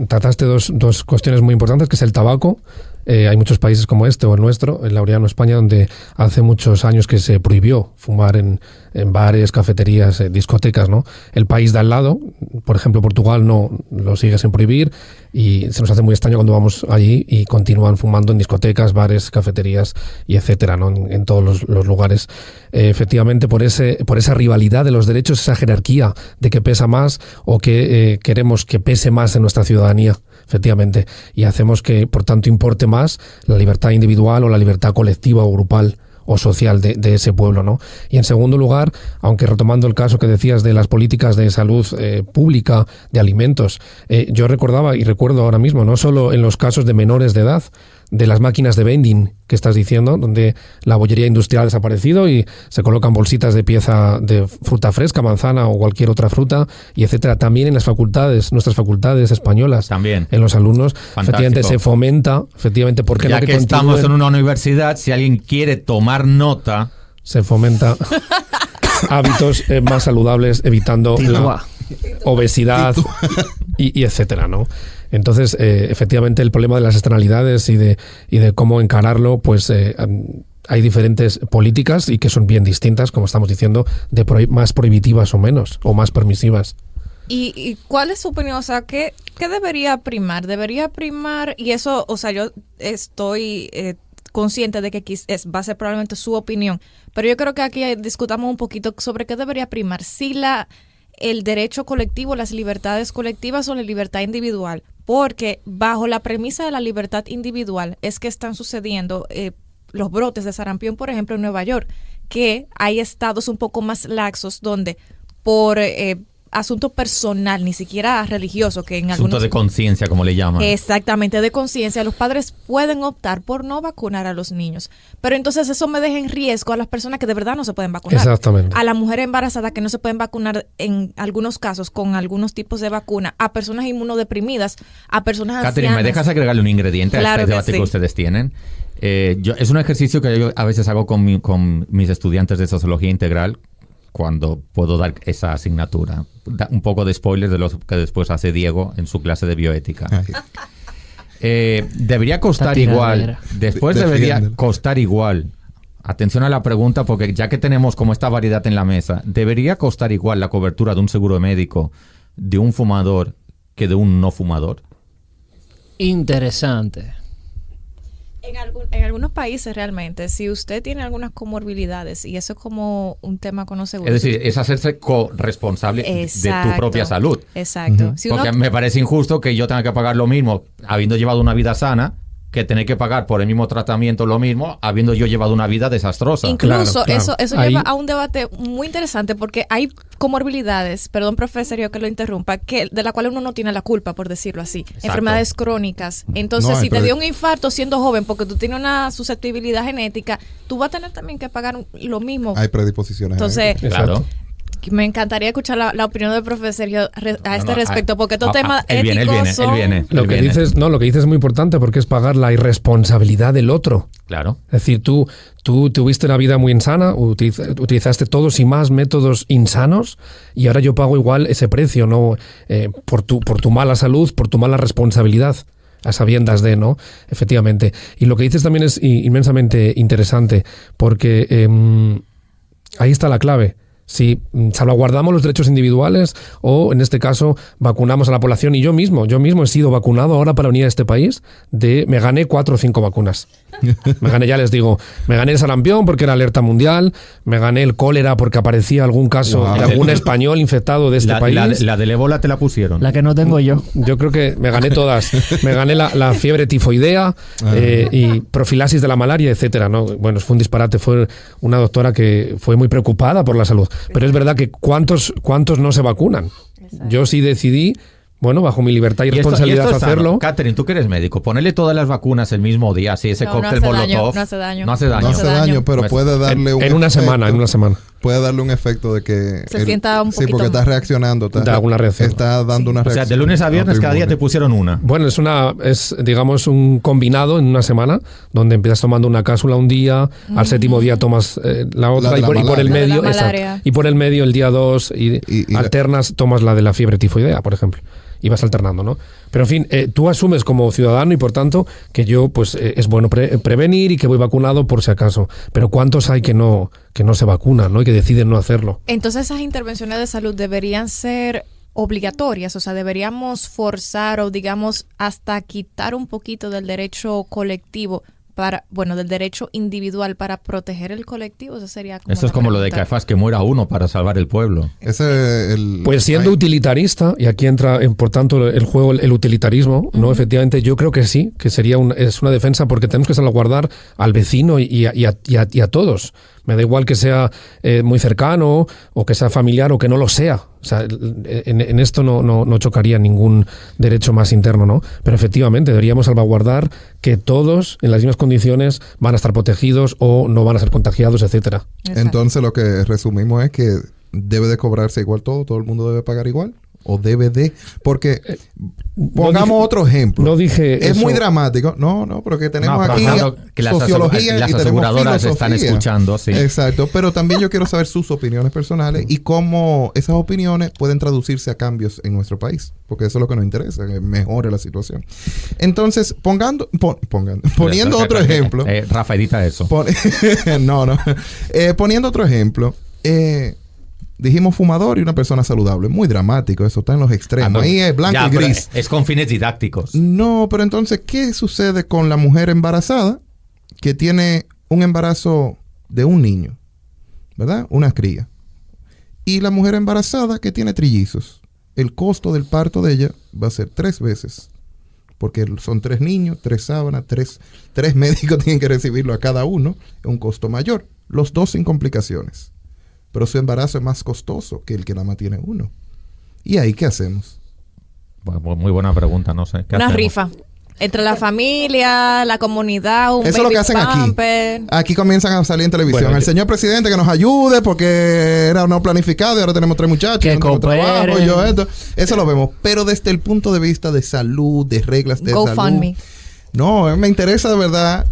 trataste dos cuestiones muy importantes, que es el tabaco. Hay muchos países como este o el nuestro, en Laureano, España, donde hace muchos años que se prohibió fumar en bares, cafeterías, discotecas, ¿no? El país de al lado, por ejemplo, Portugal, no lo sigue sin prohibir, y se nos hace muy extraño cuando vamos allí y continúan fumando en discotecas, bares, cafeterías y etcétera, ¿no? En todos los lugares. Efectivamente, por esa rivalidad de los derechos, esa jerarquía de que pesa más o que queremos que pese más en nuestra ciudadanía, efectivamente, y hacemos que, por tanto, importe más la libertad individual o la libertad colectiva o grupal o social de ese pueblo, ¿no? Y en segundo lugar, aunque retomando el caso que decías de las políticas de salud pública, de alimentos, yo recordaba y recuerdo ahora mismo, no solo en los casos de menores de edad, de las máquinas de vending que estás diciendo, donde la bollería industrial ha desaparecido y se colocan bolsitas de pieza de fruta fresca, manzana o cualquier otra fruta, y etcétera. También en las facultades, nuestras facultades españolas, también en los alumnos, fantástico. Efectivamente se fomenta, efectivamente, porque ya que estamos en una universidad, si alguien quiere tomar nota, se fomenta hábitos más saludables, evitando la obesidad y etcétera, ¿no? Entonces, efectivamente, el problema de las externalidades y de cómo encararlo, pues hay diferentes políticas y que son bien distintas, como estamos diciendo, más prohibitivas o menos, o más permisivas. ¿Y cuál es su opinión? O sea, ¿qué debería primar? Debería primar, y eso, o sea, yo estoy consciente de que va a ser probablemente su opinión, pero yo creo que aquí discutamos un poquito sobre qué debería primar, si el derecho colectivo, las libertades colectivas o la libertad individual, porque bajo la premisa de la libertad individual es que están sucediendo los brotes de sarampión, por ejemplo, en Nueva York, que hay estados un poco más laxos donde por asunto personal, ni siquiera religioso, que en asunto de conciencia, como le llaman. Exactamente, de conciencia, los padres pueden optar por no vacunar a los niños. Pero entonces eso me deja en riesgo a las personas que de verdad no se pueden vacunar. Exactamente. A las mujeres embarazadas que no se pueden vacunar en algunos casos con algunos tipos de vacuna, a personas inmunodeprimidas, a personas Catherine, ancianas. ¿me dejas agregarle un ingrediente Claro a este debate que ustedes tienen? Es un ejercicio que yo a veces hago con mis estudiantes de sociología integral, cuando puedo dar esa asignatura. Un poco de spoiler de lo que después hace Diego en su clase de bioética. Debería costar igual. Después debería costar igual. Atención a la pregunta, porque ya que tenemos como esta variedad en la mesa, ¿debería costar igual la cobertura de un seguro médico de un fumador que de un no fumador? Interesante. En algunos países realmente, si usted tiene algunas comorbilidades, y eso es como un tema con los seguros. Es decir, es hacerse corresponsable de tu propia salud. Exacto. Uh-huh. Porque me parece injusto que yo tenga que pagar lo mismo habiendo llevado una vida sana, que tener que pagar por el mismo tratamiento lo mismo, habiendo yo llevado una vida desastrosa. Incluso claro. Eso lleva a un debate muy interesante, porque hay comorbilidades, perdón profesor, yo que lo interrumpa, de la cual uno no tiene la culpa, por decirlo así. Exacto. Enfermedades crónicas. Entonces, si te dio un infarto siendo joven porque tú tienes una susceptibilidad genética, tú vas a tener también que pagar lo mismo. Hay predisposiciones. Entonces, claro. Me encantaría escuchar la opinión del profesor Sergio a este respecto, porque estos temas él éticos son... Lo que dices es muy importante porque es pagar la irresponsabilidad del otro. Claro. Es decir, tú tuviste una vida muy insana, utilizaste todos y más métodos insanos y ahora yo pago igual ese precio, ¿no? Por tu mala salud, por tu mala responsabilidad, a sabiendas de, ¿no? Efectivamente. Y lo que dices también es inmensamente interesante porque ahí está la clave. Si salvaguardamos los derechos individuales o, en este caso, vacunamos a la población. Y yo mismo he sido vacunado ahora para venir a este país. Me gané 4 o 5 vacunas. Me gané el sarampión porque era alerta mundial, me gané el cólera porque aparecía algún caso de algún español infectado de este país. La del ébola te la pusieron. La que no tengo yo. Yo creo que me gané todas. Me gané la fiebre tifoidea y profilaxis de la malaria, etcétera, ¿no? Bueno, fue un disparate. Fue una doctora que fue muy preocupada por la salud. Pero es verdad que ¿cuántos no se vacunan? Exacto. Yo sí decidí, bueno, bajo mi libertad y responsabilidad hacerlo. Catherine, tú que eres médico, ponele todas las vacunas el mismo día, así ese cóctel Molotov. No hace daño. No hace daño. No hace daño, pero Pues, puede darle un En una semana. Puede darle un efecto de que... Se sienta un Sí, poquito porque está más. reaccionando. Da alguna reacción. Está dando una O reacción. sea, de lunes a viernes cada día te pusieron una. Bueno, es digamos un combinado en una semana donde empiezas tomando una cápsula un día, al séptimo día tomas la otra La de y la por el malaria. medio La de la malaria. exacto, y por el medio el día 2 y alternas, tomas la de la fiebre tifoidea, por ejemplo. Y vas alternando, ¿no? Pero en fin, tú asumes como ciudadano y por tanto que yo pues es bueno prevenir y que voy vacunado por si acaso. Pero ¿cuántos hay que no se vacunan, ¿no? Y que deciden no hacerlo? Entonces esas intervenciones de salud deberían ser obligatorias, o sea, deberíamos forzar o digamos hasta quitar un poquito del derecho colectivo del derecho individual para proteger el colectivo. Eso sería como Esto es como lo de Caifás, que muera uno para salvar el pueblo. Pues siendo utilitarista, y aquí entra por tanto el juego el utilitarismo, ¿no? Efectivamente, yo creo que sí, que es una defensa porque tenemos que salvaguardar al vecino y a todos. Me da igual que sea muy cercano o que sea familiar o que no lo sea. O sea, en esto no chocaría ningún derecho más interno, ¿no? Pero efectivamente deberíamos salvaguardar que todos en las mismas condiciones van a estar protegidos o no van a ser contagiados, etcétera. Exacto. Entonces lo que resumimos es que debe de cobrarse igual todo el mundo debe pagar igual. O debe de, porque pongamos otro ejemplo. No dije es eso. muy dramático. No, pero que tenemos pero aquí claro, que sociología las y tenemos aseguradoras están filosofía. escuchando, sí. Exacto, pero también yo quiero saber sus opiniones personales y cómo esas opiniones pueden traducirse a cambios en nuestro país, porque eso es lo que nos interesa, que mejore la situación. Entonces, poniendo otro ejemplo. Rafa, edita eso. Poniendo otro ejemplo, dijimos fumador y una persona saludable. Muy dramático, eso está en los extremos. Ahí es blanco y gris. Es con fines didácticos. No, pero entonces, ¿qué sucede con la mujer embarazada que tiene un embarazo de un niño? ¿Verdad? Una cría. Y la mujer embarazada que tiene trillizos. El costo del parto de ella va a ser 3 veces. Porque son 3 niños, 3 sábanas, 3 médicos tienen que recibirlo a cada uno. Es un costo mayor. Los 2 sin complicaciones. Pero su embarazo es más costoso que el que nada más tiene uno. ¿Y ahí qué hacemos? Bueno, muy buena pregunta, no sé. Una rifa. Entre la familia, la comunidad, un eso es lo que hacen pamper. Aquí comienzan a salir en televisión. Bueno, el señor presidente que nos ayude porque era no planificado y ahora tenemos 3 muchachos. Que no tengo trabajo, cooperen. yo esto. Eso lo vemos. Pero desde el punto de vista de salud, de reglas de salud. GoFundMe. No, me interesa de verdad.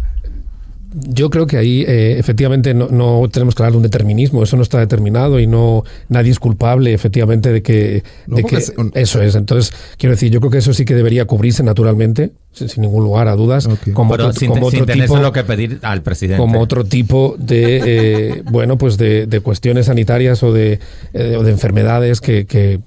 Yo creo que ahí efectivamente no tenemos que hablar de un determinismo, eso no está determinado y nadie es culpable efectivamente de que eso es. Entonces, quiero decir, yo creo que eso sí que debería cubrirse naturalmente, sin ningún lugar a dudas, Okay. Pero sin tenérselo que pedir al presidente. como otro tipo de de cuestiones sanitarias o de enfermedades que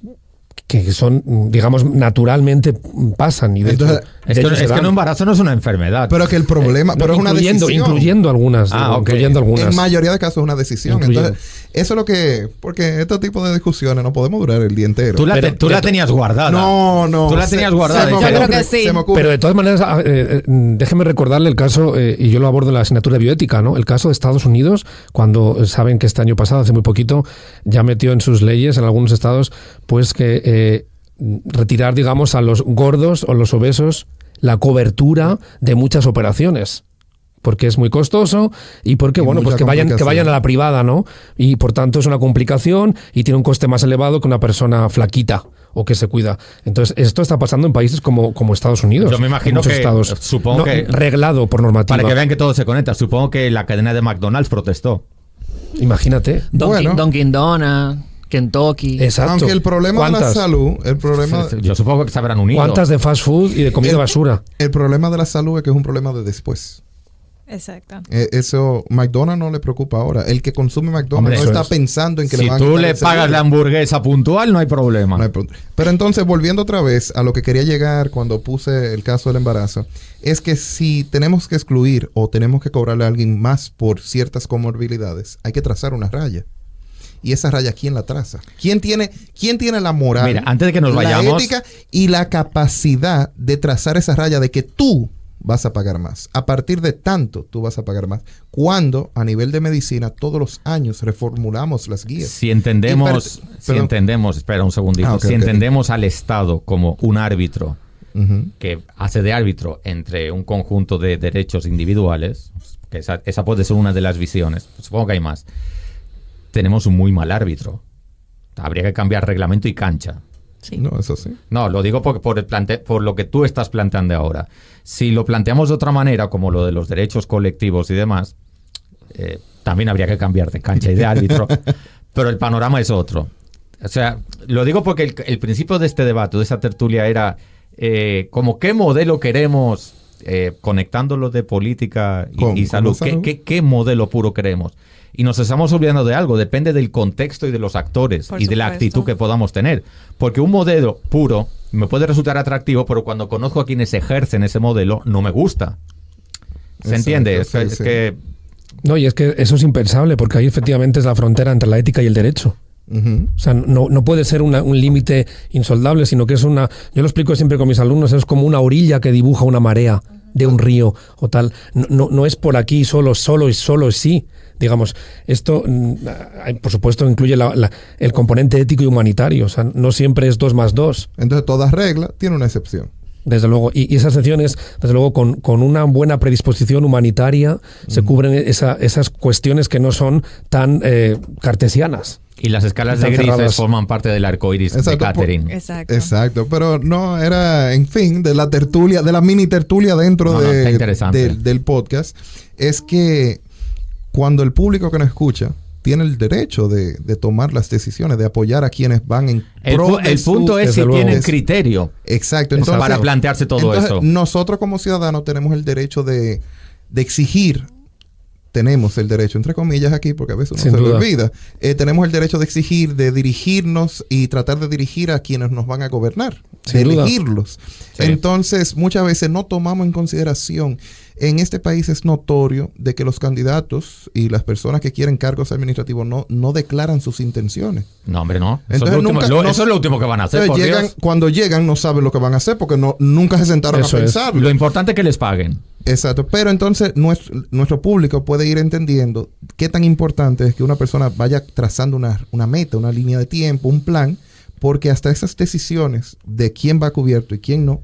son, digamos, naturalmente pasan y de Entonces, hecho, Es que un embarazo no es una enfermedad. Pero que el problema, pero es una decisión. incluyendo algunas, incluyendo algunas. En mayoría de casos es una decisión. Incluyendo. Entonces, eso es lo que... Porque este tipo de discusiones no podemos durar el día entero. Tú la tenías guardada. No. Tú la tenías guardada. Yo creo que sí. Se me ocurre. Pero de todas maneras, déjeme recordarle el caso, y yo lo abordo en la asignatura de bioética, ¿no? El caso de Estados Unidos, cuando saben que este año pasado, hace muy poquito, ya metió en sus leyes, en algunos estados, pues que retirar, digamos, a los gordos o los obesos la cobertura de muchas operaciones. porque es muy costoso y porque, Y bueno, pues mucha que vayan a la privada, ¿no? Y por tanto es una complicación y tiene un coste más elevado que una persona flaquita o que se cuida. Entonces, esto está pasando en países como Estados Unidos. Yo me imagino en muchos que, estados. supongo que... reglado por normativa. Para que vean que todo se conecta. Supongo que la cadena de McDonald's protestó. Imagínate. Dunkin' Donuts, Kentucky. Exacto. Aunque el problema de la ¿Cuántas? salud, el problema, Yo supongo que se habrán unido. ¿Cuántas de fast food y de comida basura? el problema de la salud es que es un problema de después. Exacto. Eso, McDonald's no le preocupa ahora. El que consume McDonald's Hombre, no eso está es. pensando en que le Si van a tú quitar le el pagas seguro. la hamburguesa puntual, no hay problema. No hay problema. Pero entonces, volviendo otra vez a lo que quería llegar cuando puse el caso del embarazo, es que si tenemos que excluir o tenemos que cobrarle a alguien más por ciertas comorbilidades, hay que trazar una raya. Y esa raya, ¿quién la traza? ¿Quién tiene la moral, Mira, antes de que nos la vayamos... ética y la capacidad de trazar esa raya de que tú vas a pagar más? A partir de tanto, tú vas a pagar más. Cuando, a nivel de medicina, todos los años reformulamos las guías. Si entendemos, espera un segundito, Ok, si ok. entendemos al Estado como un árbitro Ujú. que hace de árbitro entre un conjunto de derechos individuales, que esa puede ser una de las visiones, supongo que hay más, tenemos un muy mal árbitro. Habría que cambiar reglamento y cancha. Sí. No, eso sí. No, lo digo por lo que tú estás planteando ahora. Si lo planteamos de otra manera, como lo de los derechos colectivos y demás, también habría que cambiar de cancha y de árbitro, pero el panorama es otro. O sea, lo digo porque el principio de este debate, de esa tertulia, era como qué modelo queremos, conectándolo de política y salud, salud. ¿qué modelo puro queremos? Y nos estamos olvidando de algo, depende del contexto y de los actores Por y de la supuesto. actitud que podamos tener. Porque un modelo puro me puede resultar atractivo, pero cuando conozco a quienes ejercen ese modelo, no me gusta. ¿Se Exacto, entiende? sí, Es sí. que No, y es que eso es impensable, porque ahí efectivamente es la frontera entre la ética y el derecho. Ujú. O sea, no puede ser un límite insoldable, sino que es yo lo explico siempre con mis alumnos, es como una orilla que dibuja una marea de un río o tal. No es por aquí solo sí. Digamos, esto, por supuesto, incluye el componente ético y humanitario. O sea, no siempre es 2 más 2. Entonces, toda regla tiene una excepción. Desde luego, y esa excepción es, desde luego, con una buena predisposición humanitaria, se cubren esas cuestiones que no son tan cartesianas. y las escalas Están de grises cerradas. forman parte del arco iris de Exacto, Catherine. Exacto. Exacto, pero no era, en fin, de la tertulia, de la mini tertulia dentro No, está interesante. del podcast, es que cuando el público que nos escucha tiene el derecho de tomar las decisiones, de apoyar a quienes van en pro de El su- punto es desde si luego. tienen criterio Exacto. para plantearse todo entonces, eso. Nosotros como ciudadanos tenemos el derecho de exigir, tenemos el derecho, entre comillas aquí, porque a veces uno Sin se le duda. olvida, tenemos el derecho de exigir, de dirigirnos y tratar de dirigir a quienes nos van a gobernar, Sin de duda. elegirlos. Sí. Entonces, muchas veces no tomamos en consideración. En este país es notorio de que los candidatos y las personas que quieren cargos administrativos no declaran sus intenciones. No, hombre, no. Eso, Entonces, es, lo último, nunca- eso es lo último que van a hacer, por Entonces, Dios. cuando llegan no saben lo que van a hacer porque nunca se sentaron Eso a es. pensarlo. Lo importante es que les paguen. Exacto, pero entonces nuestro público puede ir entendiendo qué tan importante es que una persona vaya trazando una meta, una línea de tiempo, un plan, porque hasta esas decisiones de quién va cubierto y quién no,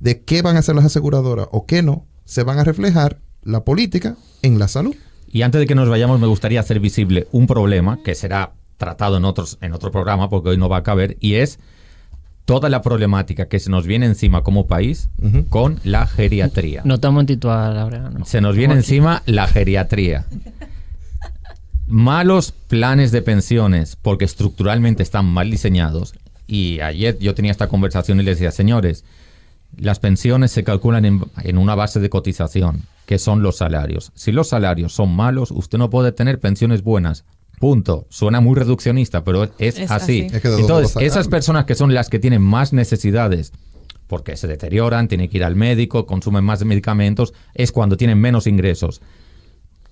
de qué van a hacer las aseguradoras o qué no, se van a reflejar la política en la salud. Y antes de que nos vayamos, me gustaría hacer visible un problema que será tratado en otro programa, porque hoy no va a caber, y es toda la problemática que se nos viene encima como país Ujú. con la geriatría. No estamos en Tituá, Laureano. Se nos viene encima la geriatría. Malos planes de pensiones, porque estructuralmente están mal diseñados. Y ayer yo tenía esta conversación y les decía, señores, las pensiones se calculan en una base de cotización, que son los salarios. Si los salarios son malos, usted no puede tener pensiones buenas. Punto. Suena muy reduccionista, pero es Es así. así. Es que de dónde Entonces, lo esas sacaron. personas que son las que tienen más necesidades, porque se deterioran, tienen que ir al médico, consumen más medicamentos, es cuando tienen menos ingresos.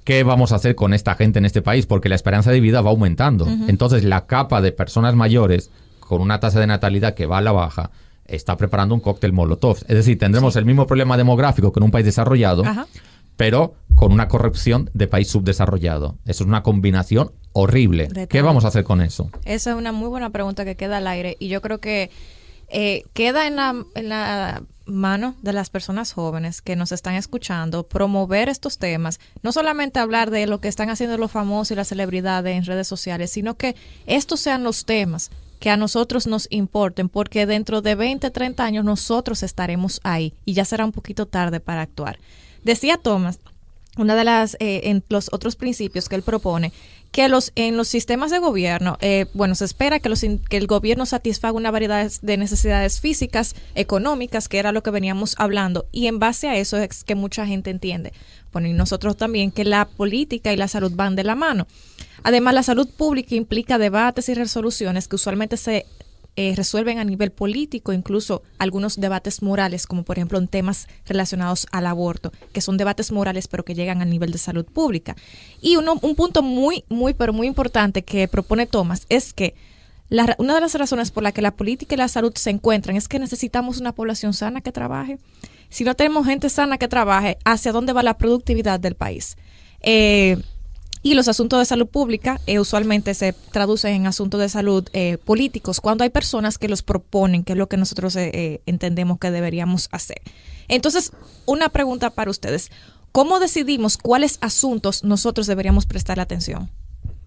¿Qué vamos a hacer con esta gente en este país? Porque la esperanza de vida va aumentando. Entonces, la capa de personas mayores, con una tasa de natalidad que va a la baja, está preparando un cóctel Molotov. Es decir, tendremos el mismo problema demográfico que en un país desarrollado, Ajá. pero con una corrupción de país subdesarrollado. Eso es una combinación horrible. De ¿Qué todo. vamos a hacer con eso? Esa es una muy buena pregunta que queda al aire y yo creo que queda en la mano de las personas jóvenes que nos están escuchando promover estos temas, no solamente hablar de lo que están haciendo los famosos y las celebridades en redes sociales, sino que estos sean los temas que a nosotros nos importen, porque dentro de 20, 30 años nosotros estaremos ahí y ya será un poquito tarde para actuar. Decía Thomas, una de las en los otros principios que él propone, que en los sistemas de gobierno, se espera que el gobierno satisfaga una variedad de necesidades físicas, económicas, que era lo que veníamos hablando, y en base a eso es que mucha gente entiende, bueno, y nosotros también, que la política y la salud van de la mano. Además, la salud pública implica debates y resoluciones que usualmente se resuelven a nivel político, incluso algunos debates morales, como por ejemplo en temas relacionados al aborto, que son debates morales pero que llegan al nivel de salud pública. Y un punto muy importante que propone Thomas es que una de las razones por la que la política y la salud se encuentran es que necesitamos una población sana que trabaje. Si no tenemos gente sana que trabaje, ¿hacia dónde va la productividad del país? Y los asuntos de salud pública usualmente se traducen en asuntos de salud políticos cuando hay personas que los proponen, que es lo que nosotros entendemos que deberíamos hacer. Entonces, una pregunta para ustedes. ¿Cómo decidimos cuáles asuntos nosotros deberíamos prestarle atención?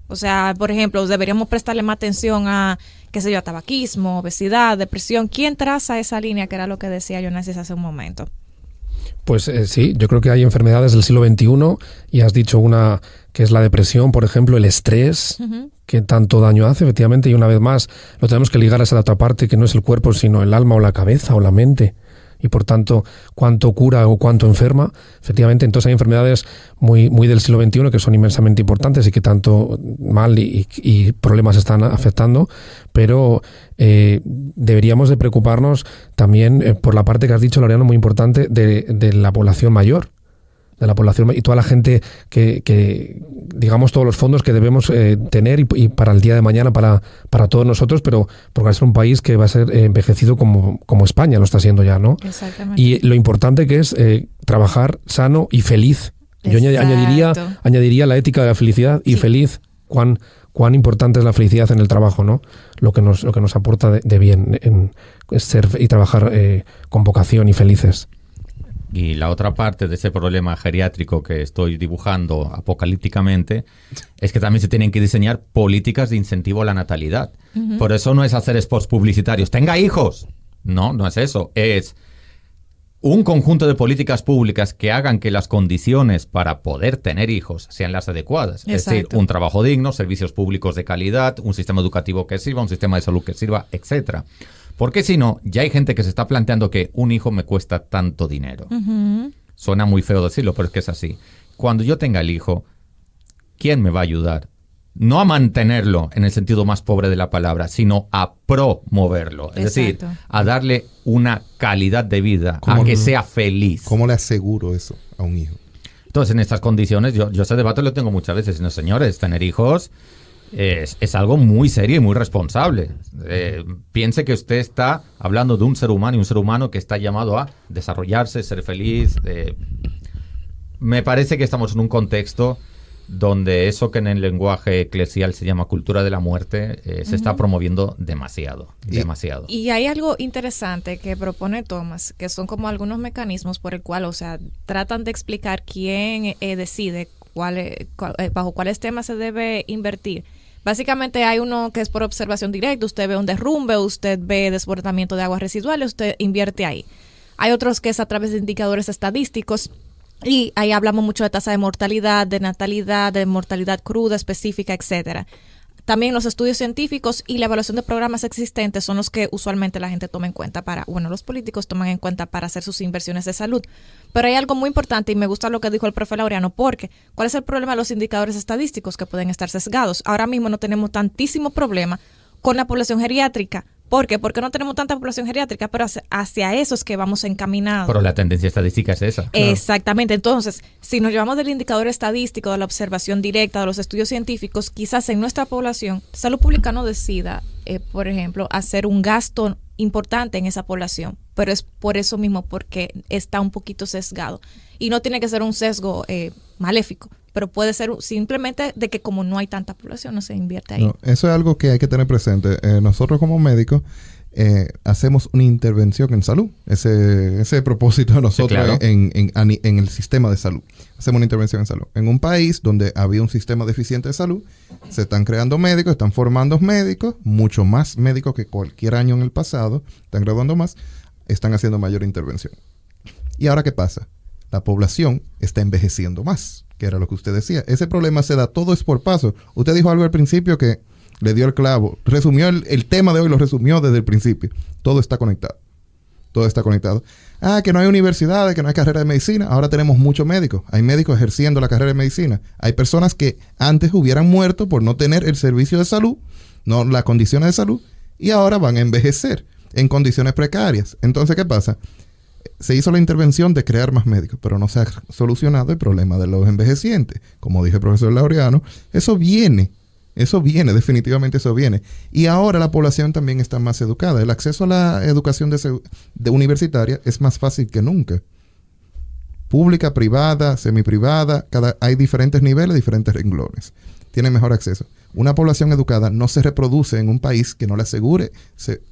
O sea, por ejemplo, deberíamos prestarle más atención a, a tabaquismo, obesidad, depresión. ¿Quién traza esa línea, que era lo que decía Yonasis hace un momento? Pues sí, yo creo que hay enfermedades del siglo XXI y has dicho una que es la depresión, por ejemplo, el estrés, que tanto daño hace, efectivamente, y una vez más lo tenemos que ligar a esa otra parte que no es el cuerpo, sino el alma o la cabeza o la mente. Y por tanto, cuánto cura o cuánto enferma, efectivamente. Entonces hay enfermedades muy del siglo XXI que son inmensamente importantes y que tanto mal y problemas están afectando, pero deberíamos de preocuparnos también por la parte que has dicho, Laureano, muy importante, de la población mayor. De la población y toda la gente que digamos, todos los fondos que debemos tener y para el día de mañana para todos nosotros, pero porque va a ser un país que va a ser envejecido como España lo está siendo ya, ¿no? Exactamente. Y lo importante que es trabajar sano y feliz. Yo añadiría la ética de la felicidad y feliz. Cuán importante es la felicidad en el trabajo, ¿no? Lo que nos aporta de bien en ser y trabajar con vocación y felices. Y la otra parte de ese problema geriátrico que estoy dibujando apocalípticamente es que también se tienen que diseñar políticas de incentivo a la natalidad. Uh-huh. Por eso no es hacer spots publicitarios. ¡Tenga hijos! No es eso. Es un conjunto de políticas públicas que hagan que las condiciones para poder tener hijos sean las adecuadas. Exacto. Es decir, un trabajo digno, servicios públicos de calidad, un sistema educativo que sirva, un sistema de salud que sirva, etcétera. Porque si no, ya hay gente que se está planteando que un hijo me cuesta tanto dinero. Uh-huh. Suena muy feo decirlo, pero es que es así. Cuando yo tenga el hijo, ¿quién me va a ayudar? No a mantenerlo en el sentido más pobre de la palabra, sino a promoverlo. Es decir, a darle una calidad de vida, a que sea feliz. ¿Cómo le aseguro eso a un hijo? Entonces, en estas condiciones, yo ese debate lo tengo muchas veces. No, señores, tener hijos es algo muy serio y muy responsable. Piense que usted está hablando de un ser humano y un ser humano que está llamado a desarrollarse, ser feliz. Me parece que estamos en un contexto donde eso que en el lenguaje eclesial se llama cultura de la muerte se está promoviendo demasiado. Y hay algo interesante que propone Thomas, que son como algunos mecanismos por el cual, o sea, tratan de explicar quién decide bajo cuáles temas se debe invertir. Básicamente hay uno que es por observación directa, usted ve un derrumbe, usted ve desbordamiento de aguas residuales, usted invierte ahí. Hay otros que es a través de indicadores estadísticos y ahí hablamos mucho de tasa de mortalidad, de natalidad, de mortalidad cruda, específica, etcétera. También los estudios científicos y la evaluación de programas existentes son los que usualmente la gente toma en cuenta los políticos toman en cuenta para hacer sus inversiones de salud. Pero hay algo muy importante y me gusta lo que dijo el profe Laureano, porque ¿cuál es el problema de los indicadores estadísticos que pueden estar sesgados? Ahora mismo no tenemos tantísimo problema con la población geriátrica. ¿Por qué? Porque no tenemos tanta población geriátrica, pero hacia eso es que vamos encaminados. Pero la tendencia estadística es esa. Exactamente. Entonces, si nos llevamos del indicador estadístico, de la observación directa, de los estudios científicos, quizás en nuestra población, salud pública no decida, por ejemplo, hacer un gasto importante en esa población. Pero es por eso mismo, porque está un poquito sesgado. Y no tiene que ser un sesgo maléfico, pero puede ser simplemente de que como no hay tanta población, no se invierte ahí. No, eso es algo que hay que tener presente. Nosotros como médicos hacemos una intervención en salud. Ese propósito de nosotros Sí, claro. en el sistema de salud. Hacemos una intervención en salud. En un país donde había un sistema deficiente de salud, se están creando médicos, están formando médicos, mucho más médicos que cualquier año en el pasado, están graduando más, están haciendo mayor intervención. ¿Y ahora qué pasa? La población está envejeciendo más, que era lo que usted decía. Ese problema se da, todo es por paso. Usted dijo algo al principio que le dio el clavo. Resumió el tema de hoy, lo resumió desde el principio. Todo está conectado. Todo está conectado. Que no hay universidades, que no hay carrera de medicina. Ahora tenemos muchos médicos. Hay médicos ejerciendo la carrera de medicina. Hay personas que antes hubieran muerto por no tener el servicio de salud, no las condiciones de salud, y ahora van a envejecer en condiciones precarias. Entonces, ¿qué pasa? Se hizo la intervención de crear más médicos, pero no se ha solucionado el problema de los envejecientes. Como dijo el profesor Laureano, eso viene, definitivamente eso viene. Y ahora la población también está más educada. El acceso a la educación de universitaria es más fácil que nunca. Pública, privada, semiprivada, hay diferentes niveles, diferentes renglones. Tienen mejor acceso. Una población educada no se reproduce en un país que no le asegure,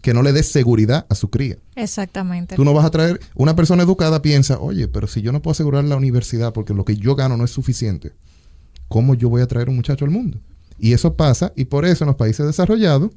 que no le dé seguridad a su cría. Exactamente. Tú no vas a traer, una persona educada piensa, oye, pero si yo no puedo asegurar la universidad porque lo que yo gano no es suficiente, ¿cómo yo voy a traer un muchacho al mundo? Y eso pasa, y por eso en los países desarrollados,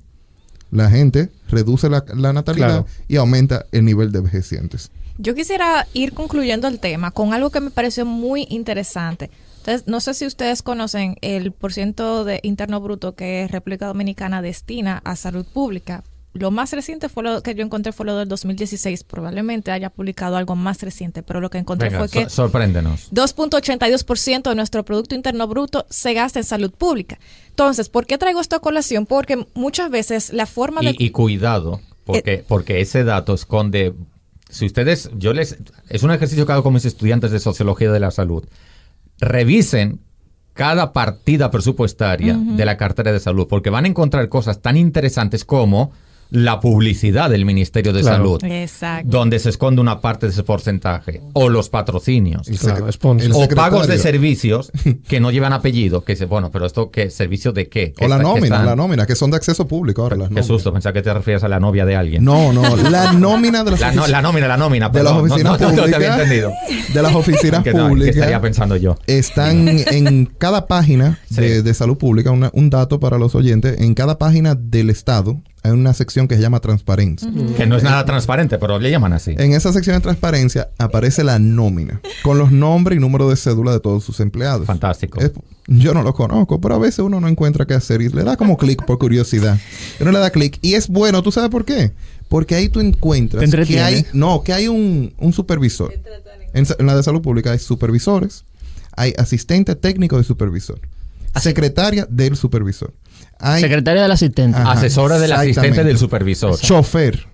la gente reduce la natalidad, Claro. y aumenta el nivel de envejecientes. Yo quisiera ir concluyendo el tema con algo que me pareció muy interesante. Entonces, no sé si ustedes conocen el porciento de interno bruto que República Dominicana destina a salud pública. Lo más reciente fue lo que yo encontré, fue lo del 2016. Probablemente haya publicado algo más reciente, pero lo que encontré Venga, fue que sorpréndenos. 2.82% de nuestro Producto Interno Bruto se gasta en salud pública. Entonces, ¿por qué traigo esta colación? Porque muchas veces la forma de... Y cuidado, porque ese dato esconde... Si ustedes... es un ejercicio que hago con mis estudiantes de Sociología de la Salud. Revisen cada partida presupuestaria de la cartera de salud, porque van a encontrar cosas tan interesantes como la publicidad del Ministerio de Claro. Salud, Exacto. donde se esconde una parte de ese porcentaje, o los patrocinios, Claro, sponsor. el o secretario. pagos de servicios que no llevan apellido, que dice, bueno, pero esto ¿qué servicio de qué? O la ¿Qué nómina, que son de acceso público ahora. Las Qué nóminas. susto, pensaba que te refieres a la novia de alguien. No, la nómina de las La nómina, de las perdón. oficinas No te había públicas. entendido. De las oficinas ¿Qué estaría públicas. pensando yo? Están en cada página Sí. de salud pública, un dato para los oyentes, en cada página del Estado hay una sección que se llama transparencia. Que no es nada transparente, pero le llaman así. En esa sección de transparencia aparece la nómina, con los nombres y número de cédula de todos sus empleados. Fantástico. Yo no lo conozco, pero a veces uno no encuentra qué hacer y le da como clic por curiosidad. Uno le da clic y es bueno, ¿tú sabes por qué? Porque ahí tú encuentras Te entretiene. que hay un supervisor. En la de salud pública hay supervisores, hay asistente técnico de supervisor, secretaria del supervisor. Hay Secretaria del asistente. Ajá, Asesora del asistente exactamente. del supervisor. chofer,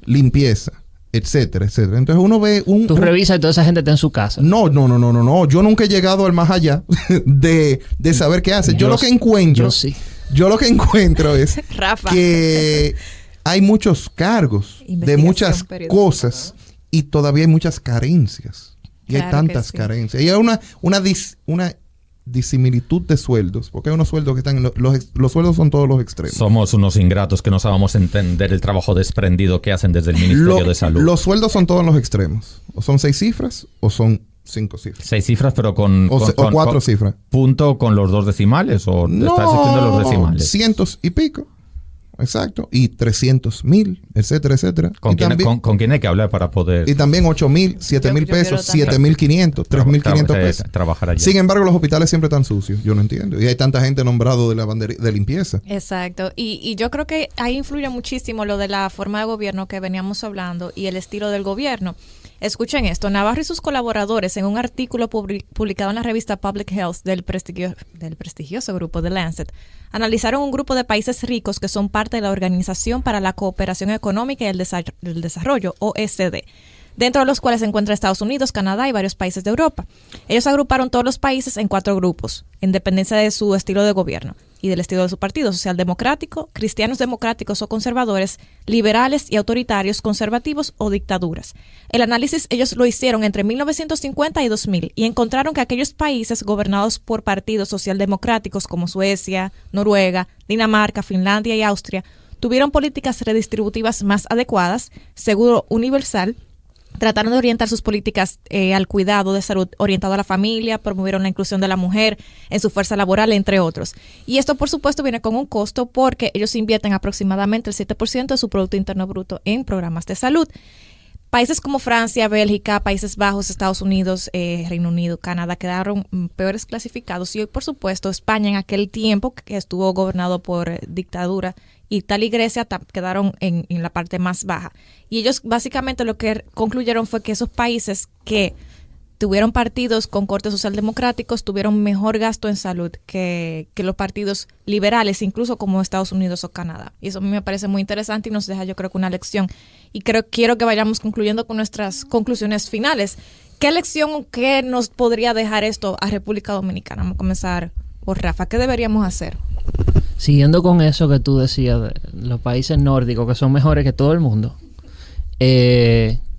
limpieza, etcétera, etcétera. Entonces uno ve Tú revisas y toda esa gente está en su casa. No. Yo nunca he llegado al más allá de saber qué hace. Yo lo que encuentro, Yo sí. yo lo que encuentro es Rafa. que hay muchos cargos de Investigación muchas periodística. cosas y todavía hay muchas carencias. Y hay Claro tantas que sí. carencias. Y hay una disimilitud de sueldos, porque hay unos sueldos que están en los sueldos son todos los extremos. Somos unos ingratos que no sabemos entender el trabajo desprendido que hacen desde el Ministerio de Salud. Los sueldos son todos en los extremos. O son 6 cifras o son 5 cifras. 6 cifras, pero con... O 4 cifras. ¿Punto con los 2 decimales o estás diciendo los decimales? Cientos y pico. Exacto. Y 300,000, etcétera, etcétera. ¿Con y, quién, también, con quién hay que hablar para poder y también 8,000, 7,000 Yo quiero pesos, también. 7,500, 3,500 pesos. trabajar allá? Sin embargo, los hospitales siempre están sucios. Yo no entiendo. Y hay tanta gente nombrado de limpieza. Exacto. Y yo creo que ahí influye muchísimo lo de la forma de gobierno que veníamos hablando y el estilo del gobierno. Escuchen esto, Navarro y sus colaboradores en un artículo publicado en la revista Public Health del prestigioso grupo The Lancet, analizaron un grupo de países ricos que son parte de la Organización para la Cooperación Económica y el Desarrollo, OECD, dentro de los cuales se encuentra Estados Unidos, Canadá y varios países de Europa. Ellos agruparon todos los países en 4 grupos, en dependencia de su estilo de gobierno y del estilo de su partido: socialdemocrático, cristianos democráticos o conservadores, liberales y autoritarios, conservativos o dictaduras. El análisis ellos lo hicieron entre 1950 y 2000 y encontraron que aquellos países gobernados por partidos socialdemocráticos como Suecia, Noruega, Dinamarca, Finlandia y Austria tuvieron políticas redistributivas más adecuadas, seguro universal, trataron de orientar sus políticas al cuidado de salud orientado a la familia, promovieron la inclusión de la mujer en su fuerza laboral, entre otros. Y esto, por supuesto, viene con un costo porque ellos invierten aproximadamente el 7% de su Producto Interno Bruto en programas de salud. Países como Francia, Bélgica, Países Bajos, Estados Unidos, Reino Unido, Canadá quedaron peores clasificados. Y hoy, por supuesto, España en aquel tiempo que estuvo gobernado por dictadura, Italia y Grecia quedaron en la parte más baja. Y ellos básicamente lo que concluyeron fue que esos países que tuvieron partidos con cortes socialdemocráticos tuvieron mejor gasto en salud que los partidos liberales, incluso como Estados Unidos o Canadá. Y eso a mí me parece muy interesante y nos deja, yo creo, que una lección. Y quiero que vayamos concluyendo con nuestras conclusiones finales. ¿Qué lección o qué nos podría dejar esto a República Dominicana? Vamos a comenzar por Rafa. ¿Qué deberíamos hacer? Siguiendo con eso que tú decías de los países nórdicos que son mejores que todo el mundo,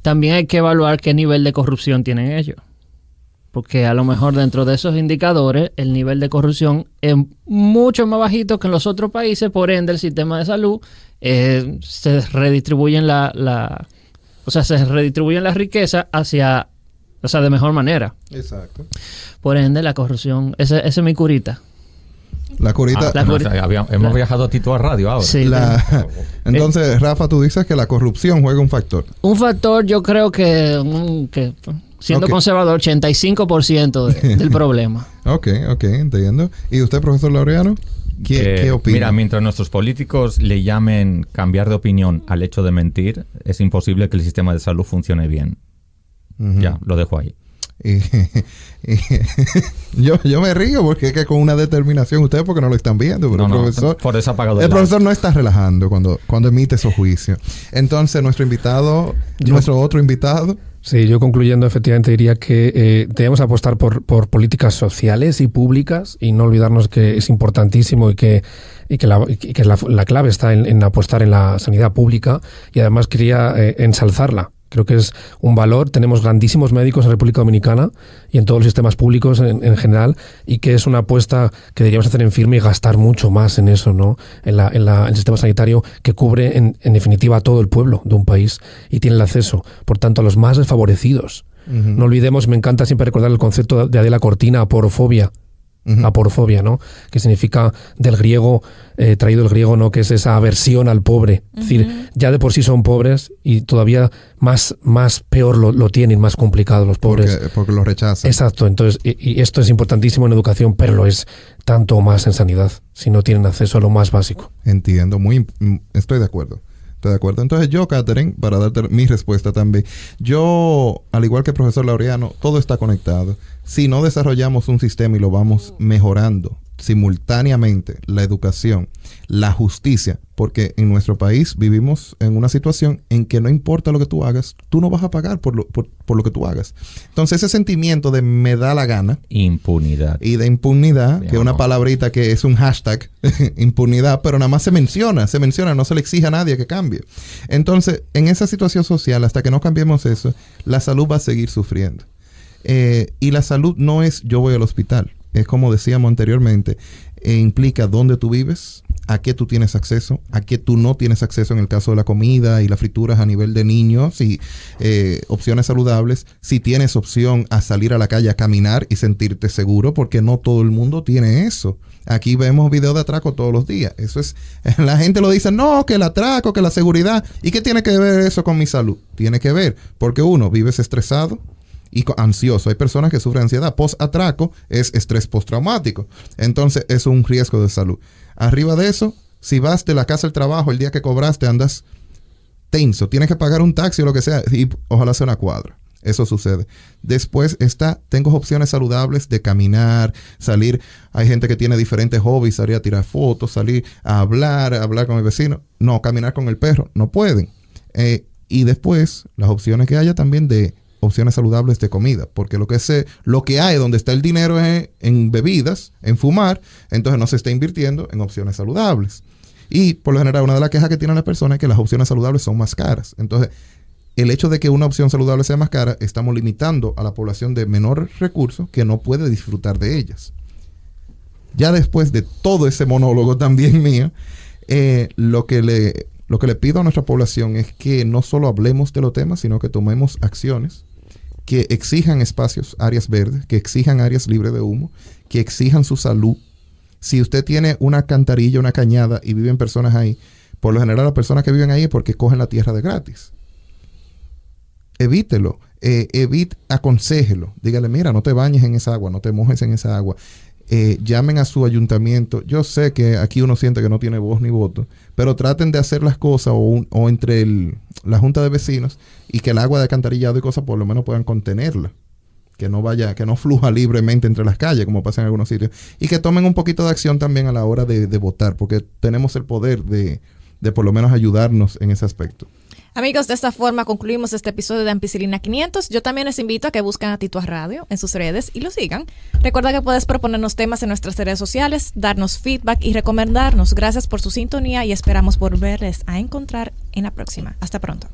también hay que evaluar qué nivel de corrupción tienen ellos. Porque a lo mejor dentro de esos indicadores el nivel de corrupción es mucho más bajito que en los otros países, por ende el sistema de salud se redistribuyen se redistribuyen la riqueza hacia, de mejor manera. Exacto. Por ende la corrupción, esa es mi curita. La curita. Hemos viajado a Tito a radio ahora. Sí, entonces, Rafa, tú dices que la corrupción juega un factor. Un factor, yo creo que siendo conservador, 85% del problema. Ok, entiendo. ¿Y usted, profesor Laureano? ¿Qué opina? Mira, mientras nuestros políticos le llamen cambiar de opinión al hecho de mentir, es imposible que el sistema de salud funcione bien. Ya, lo dejo ahí. Yo me río porque es que con una determinación, ustedes porque no lo están viendo, pero el profesor, por eso apagado el profesor no está relajando cuando emite esos juicios. Entonces, nuestro otro invitado. Sí, yo concluyendo, efectivamente diría que debemos apostar por políticas sociales y públicas y no olvidarnos que es importantísimo y que la clave está en apostar en la sanidad pública, y además quería ensalzarla. Creo que es un valor. Tenemos grandísimos médicos en República Dominicana y en todos los sistemas públicos en general, y que es una apuesta que deberíamos hacer en firme y gastar mucho más en eso, ¿no? En el sistema sanitario que cubre en definitiva a todo el pueblo de un país y tiene el acceso, por tanto, a los más desfavorecidos. No olvidemos, me encanta siempre recordar el concepto de Adela Cortina, aporofobia. Aporofobia, ¿no? Que significa del griego, traído del griego, ¿no? Que es esa aversión al pobre. Es decir, ya de por sí son pobres y todavía más peor lo tienen, más complicado los pobres. Porque lo rechazan. Exacto. Entonces, y esto es importantísimo en educación, pero lo es tanto más en sanidad, si no tienen acceso a lo más básico. Entiendo, estoy de acuerdo. Entonces yo, Catherine, para darte mi respuesta también, yo, al igual que el profesor Laureano, todo está conectado. Si no desarrollamos un sistema y lo vamos mejorando simultáneamente, la educación, la justicia, porque en nuestro país vivimos en una situación en que no importa lo que tú hagas, tú no vas a pagar por lo que tú hagas. Entonces ese sentimiento de me da la gana. Impunidad. Y de impunidad, que es una palabrita que es un hashtag, impunidad, pero nada más se menciona, no se le exige a nadie que cambie. Entonces, en esa situación social, hasta que no cambiemos eso, la salud va a seguir sufriendo. Y la salud no es yo voy al hospital. Es como decíamos anteriormente, implica dónde tú vives, a qué tú tienes acceso, a qué tú no tienes acceso en el caso de la comida y las frituras a nivel de niños y opciones saludables. Si tienes opción a salir a la calle a caminar y sentirte seguro, porque no todo el mundo tiene eso. Aquí vemos videos de atraco todos los días. Eso es, la gente lo dice, no, que el atraco, que la seguridad. ¿Y qué tiene que ver eso con mi salud? Tiene que ver, porque uno, vives estresado y ansioso. Hay personas que sufren ansiedad. Post-atraco es estrés postraumático. Entonces, es un riesgo de salud. Arriba de eso, si vas de la casa al trabajo, el día que cobraste andas tenso. Tienes que pagar un taxi o lo que sea y ojalá sea una cuadra. Eso sucede. Después tengo opciones saludables de caminar, salir. Hay gente que tiene diferentes hobbies, salir a tirar fotos, salir a hablar con el vecino. No, caminar con el perro. No pueden. Y después, las opciones que haya también de opciones saludables de comida, porque lo que hay donde está el dinero es en bebidas, en fumar, entonces no se está invirtiendo en opciones saludables. Y por lo general, una de las quejas que tienen las personas es que las opciones saludables son más caras. Entonces, el hecho de que una opción saludable sea más cara, estamos limitando a la población de menor recursos que no puede disfrutar de ellas. Ya después de todo ese monólogo también mío, lo que le pido a nuestra población es que no solo hablemos de los temas, sino que tomemos acciones que exijan espacios, áreas verdes, que exijan áreas libres de humo, que exijan su salud. Si usted tiene una alcantarilla, una cañada y viven personas ahí, por lo general las personas que viven ahí es porque cogen la tierra de gratis. Evítelo, aconséjelo, dígale, mira, no te bañes en esa agua, no te mojes en esa agua. Llamen a su ayuntamiento. Yo sé que aquí uno siente que no tiene voz ni voto, pero traten de hacer las cosas o entre la junta de vecinos y que el agua de alcantarillado y cosas por lo menos puedan contenerla. Que no fluja libremente entre las calles, como pasa en algunos sitios. Y que tomen un poquito de acción también a la hora de votar, porque tenemos el poder de por lo menos ayudarnos en ese aspecto. Amigos, de esta forma concluimos este episodio de Ampicilina 500. Yo también les invito a que busquen a Tituá Radio en sus redes y lo sigan. Recuerda que puedes proponernos temas en nuestras redes sociales, darnos feedback y recomendarnos. Gracias por su sintonía y esperamos volverles a encontrar en la próxima. Hasta pronto.